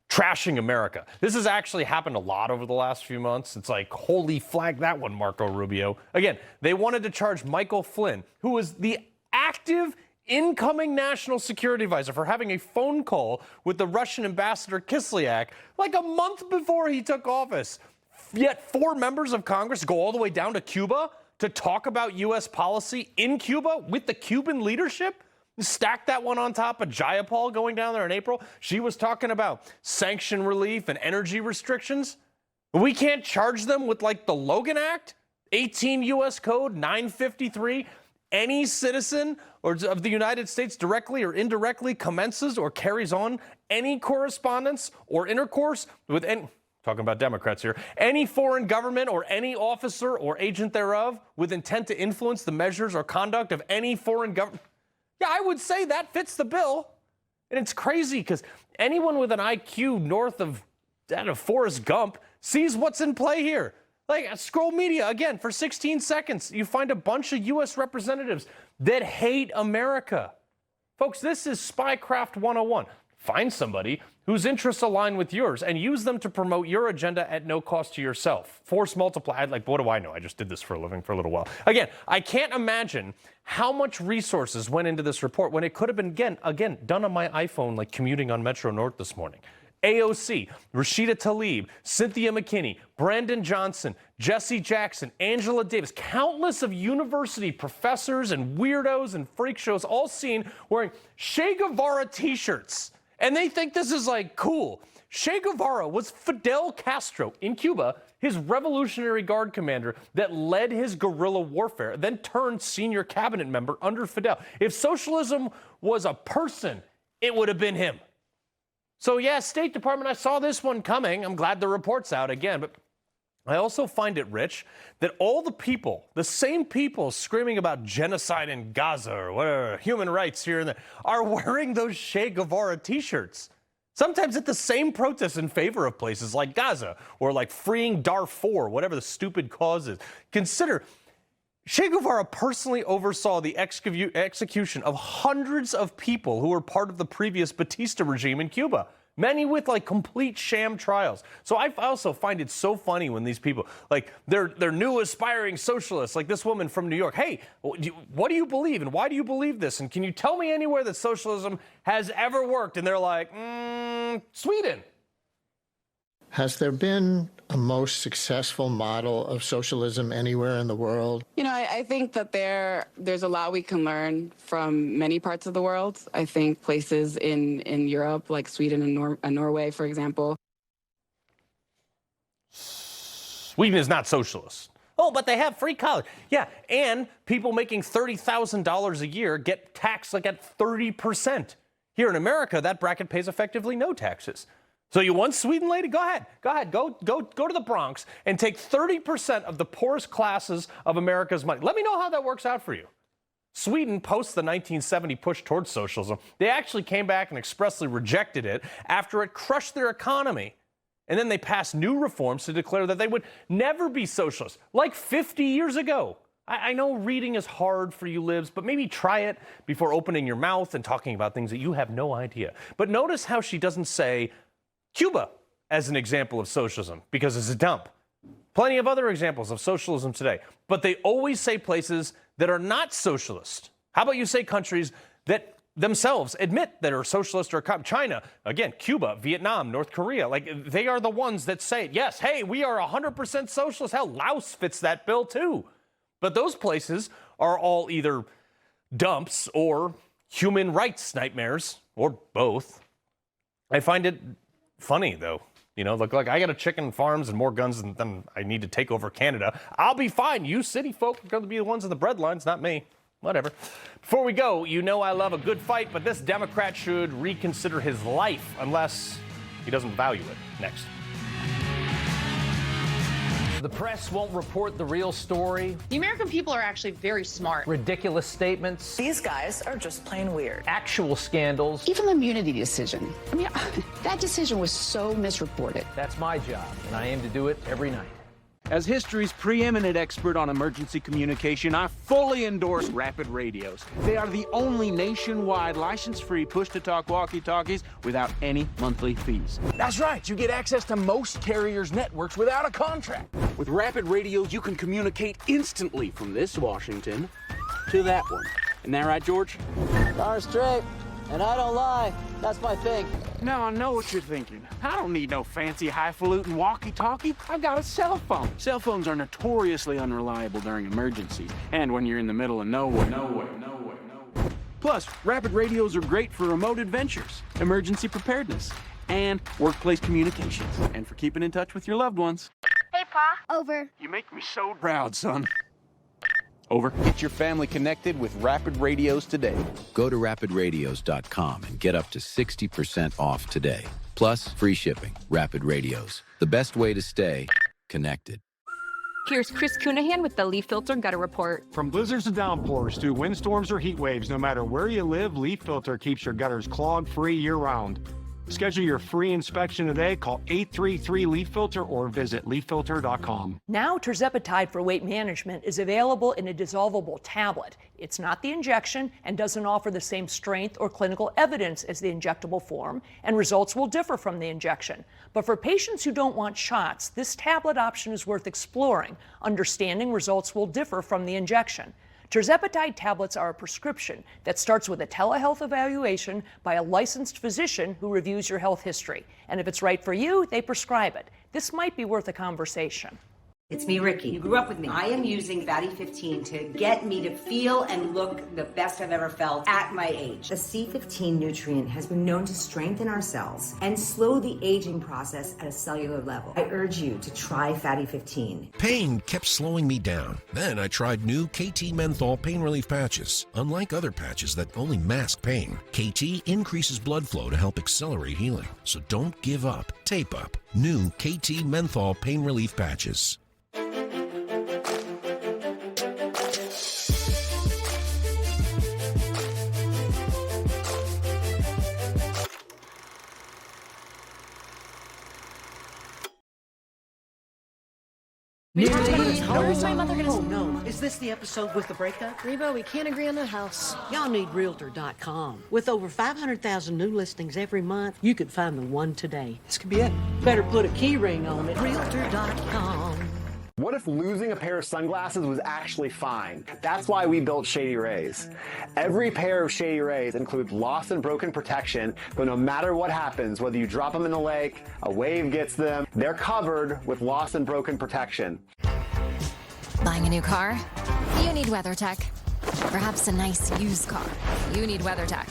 [SPEAKER 1] trashing America. This has actually happened a lot over the last few months. It's holy flag that one, Marco Rubio. Again, they wanted to charge Michael Flynn, who was the active incoming national security advisor, for having a phone call with the Russian ambassador Kislyak a month before he took office. Yet 4 members of Congress go all the way down to Cuba to talk about U.S. policy in Cuba with the Cuban leadership? Stack that one on top of Jayapal going down there in April. She was talking about sanction relief and energy restrictions. We can't charge them with like the Logan Act, 18 U.S. Code 953. Any citizen of the United States directly or indirectly commences or carries on any correspondence or intercourse with any, talking about Democrats here, any foreign government or any officer or agent thereof with intent to influence the measures or conduct of any foreign government. Yeah, I would say that fits the bill. And it's crazy because anyone with an IQ north of that of Forrest Gump sees what's in play here. Like, scroll media, again, for 16 seconds, you find a bunch of U.S. representatives that hate America. Folks, this is Spycraft 101. Find somebody whose interests align with yours and use them to promote your agenda at no cost to yourself. Force multiply. Like, what do I know? I just did this for a living for a little while. Again, I can't imagine how much resources went into this report when it could have been, again, done on my iPhone, like commuting on Metro North this morning. AOC, Rashida Tlaib, Cynthia McKinney, Brandon Johnson, Jesse Jackson, Angela Davis, countless of university professors and weirdos and freak shows all seen wearing Che Guevara t-shirts. And they think this is like cool. Che Guevara was Fidel Castro in Cuba, his Revolutionary Guard commander that led his guerrilla warfare, then turned senior cabinet member under Fidel. If socialism was a person, it would have been him. So yeah, State Department, I saw this one coming. I'm glad the report's out again, but I also find it rich that all the people, the same people screaming about genocide in Gaza or whatever, human rights here and there, are wearing those Che Guevara t-shirts. Sometimes at the same protests in favor of places like Gaza or like freeing Darfur, whatever the stupid cause is. Consider, Che Guevara personally oversaw the execution of hundreds of people who were part of the previous Batista regime in Cuba, many with like complete sham trials. So I also find it so funny when these people, like they're new aspiring socialists, like this woman from New York. Hey, what do you believe and why do you believe this? And can you tell me anywhere that socialism has ever worked? And they're like, Sweden.
[SPEAKER 2] Has there been a most successful model of socialism anywhere in the world?
[SPEAKER 3] You know, I think that there's a lot we can learn from many parts of the world. I think places in Europe, like Sweden and Norway, for example.
[SPEAKER 1] Sweden is not socialist. Oh, but they have free college. Yeah, and people making $30,000 a year get taxed like at 30%. Here in America, that bracket pays effectively no taxes. So you want Sweden, lady? Go ahead. Go to the Bronx and take 30% of the poorest classes of America's money. Let me know how that works out for you. Sweden, post the 1970 push towards socialism, they actually came back and expressly rejected it after it crushed their economy. And then they passed new reforms to declare that they would never be socialist, like 50 years ago. I know reading is hard for you libs, but maybe try it before opening your mouth and talking about things that you have no idea. But notice how she doesn't say Cuba as an example of socialism, because it's a dump. Plenty of other examples of socialism today, but they always say places that are not socialist. How about you say countries that themselves admit that are socialist or China, again, Cuba, Vietnam, North Korea, like they are the ones that say, yes, hey, we are 100% socialist. Hell, Laos fits that bill too. But those places are all either dumps or human rights nightmares, or both. I find it funny, though. You know, look, like I got a chicken farms and more guns than I need to take over Canada. I'll be fine. You city folk are going to be the ones in the breadlines, not me. Whatever. Before we go, you know I love a good fight, but this Democrat should reconsider his life unless he doesn't value it. Next.
[SPEAKER 4] The press won't report the real story.
[SPEAKER 5] The American people are actually very smart.
[SPEAKER 4] Ridiculous statements.
[SPEAKER 5] These guys are just plain weird.
[SPEAKER 4] Actual scandals.
[SPEAKER 5] Even the immunity decision. I mean, that decision was so misreported.
[SPEAKER 4] That's my job, and I aim to do it every night.
[SPEAKER 6] As history's preeminent expert on emergency communication, I fully endorse Rapid Radios. They are the only nationwide license-free push-to-talk walkie-talkies without any monthly fees.
[SPEAKER 7] That's right. You get access to most carriers' networks without a contract.
[SPEAKER 6] With Rapid Radios, you can communicate instantly from this Washington to that one. Isn't that right, George?
[SPEAKER 8] Darn straight. And I don't lie. That's my thing.
[SPEAKER 6] Now I know what you're thinking. I don't need no fancy highfalutin walkie-talkie. I've got a cell phone. Cell phones are notoriously unreliable during emergencies and when you're in the middle of nowhere. Plus, rapid radios are great for remote adventures, emergency preparedness, and workplace communications, and for keeping in touch with your loved ones.
[SPEAKER 8] Hey, Pa. Over.
[SPEAKER 6] You make me so proud, son. Over. Get your family connected with Rapid Radios today.
[SPEAKER 9] Go to rapidradios.com and get up to 60% off today. Plus, free shipping. Rapid Radios. The best way to stay connected.
[SPEAKER 11] Here's Chris Cunahan with the Leaf Filter Gutter Report.
[SPEAKER 12] From blizzards to downpours to windstorms or heat waves, no matter where you live, Leaf Filter keeps your gutters clog-free year-round. Schedule your free inspection today. Call 833-LEAF-FILTER or visit leaffilter.com.
[SPEAKER 20] Now, tirzepatide for weight management is available in a dissolvable tablet. It's not the injection and doesn't offer the same strength or clinical evidence as the injectable form, and results will differ from the injection. But for patients who don't want shots, this tablet option is worth exploring. Understanding results will differ from the injection. Tirzepatide tablets are a prescription that starts with a telehealth evaluation by a licensed physician who reviews your health history. And if it's right for you, they prescribe it. This might be worth a conversation.
[SPEAKER 26] It's me, Ricky. You grew up with me. I am using Fatty 15 to get me to feel and look the best I've ever felt at my age. The C15 nutrient has been known to strengthen our cells and slow the aging process at a cellular level. I urge you to try Fatty 15.
[SPEAKER 27] Pain kept slowing me down. Then I tried new KT Menthol pain relief patches. Unlike other patches that only mask pain, KT increases blood flow to help accelerate healing. So don't give up. Tape up. New KT Menthol pain relief patches.
[SPEAKER 28] Where's my mother gonna... Oh, no. Is this the episode with the breakup?
[SPEAKER 8] Reba, we can't agree on the house.
[SPEAKER 28] Y'all need Realtor.com. With over 500,000 new listings every month, you could find the one today. This could be it. Better put a key ring on it. Realtor.com.
[SPEAKER 29] What if losing a pair of sunglasses was actually fine? That's why we built Shady Rays. Every pair of Shady Rays includes lost and broken protection, but no matter what happens, whether you drop them in the lake, a wave gets them, they're covered with lost and broken protection.
[SPEAKER 30] Buying a new car? You need WeatherTech. Perhaps a nice used car? You need WeatherTech.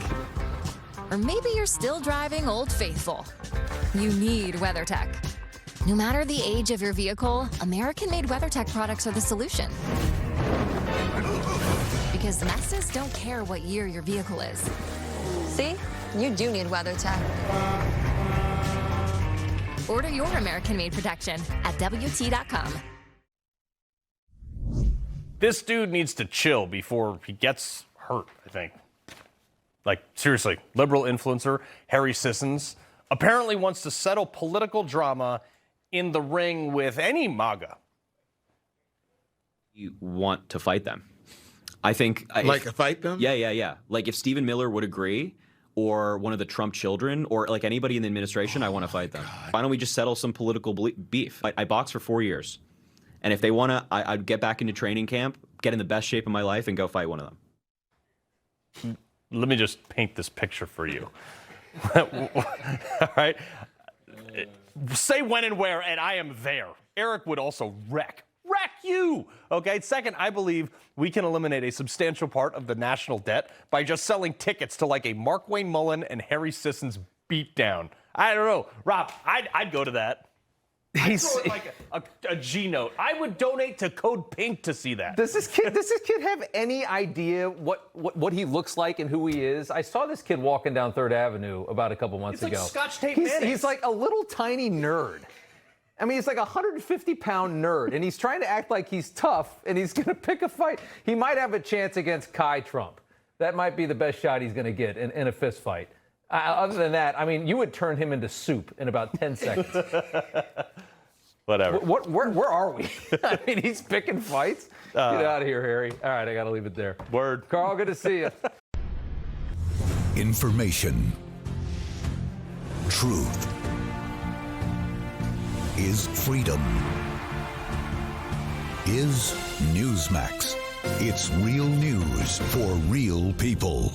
[SPEAKER 30] Or maybe you're still driving Old Faithful. You need WeatherTech. No matter the age of your vehicle, American-made WeatherTech products are the solution. Because messes don't care what year your vehicle is. See? You do need WeatherTech. Order your American-made protection at WT.com.
[SPEAKER 1] This dude needs to chill before he gets hurt, I think. Like, seriously, liberal influencer Harry Sissons apparently wants to settle political drama in the ring with any MAGA.
[SPEAKER 31] You want to fight them. I think...
[SPEAKER 32] fight them?
[SPEAKER 31] Yeah. Like if Stephen Miller would agree, or one of the Trump children, or like anybody in the administration, I want to fight them. Why don't we just settle some political beef? I boxed for 4 years. And if they want to, I'd get back into training camp, get in the best shape of my life, and go fight one of them.
[SPEAKER 1] Let me just paint this picture for you. All right? Say when and where, and I am there. Eric would also wreck you. Okay. Second, I believe we can eliminate a substantial part of the national debt by just selling tickets to like a Mark Wayne Mullen and Harry Sissons beatdown. I don't know, Rob. I'd go to that. He's like a G note. I would donate to Code Pink to see that.
[SPEAKER 4] Does this kid have any idea what he looks like and who he is? I saw this kid walking down 3rd Avenue about a couple months ago.
[SPEAKER 1] Like Scotch tape mayonnaise.
[SPEAKER 4] He's like a little tiny nerd. I mean, he's like a 150-pound nerd, and he's trying to act like he's tough, and he's going to pick a fight. He might have a chance against Kai Trump. That might be the best shot he's going to get in a fist fight. Other than that, I mean, you would turn him into soup in about 10 seconds.
[SPEAKER 1] Whatever.
[SPEAKER 4] Where are we? I mean, he's picking fights. Get out of here, Harry. All right, I got to leave it there.
[SPEAKER 1] Word.
[SPEAKER 4] Carl, good to see you.
[SPEAKER 33] Information. Truth is freedom. Is Newsmax. It's real news for real people.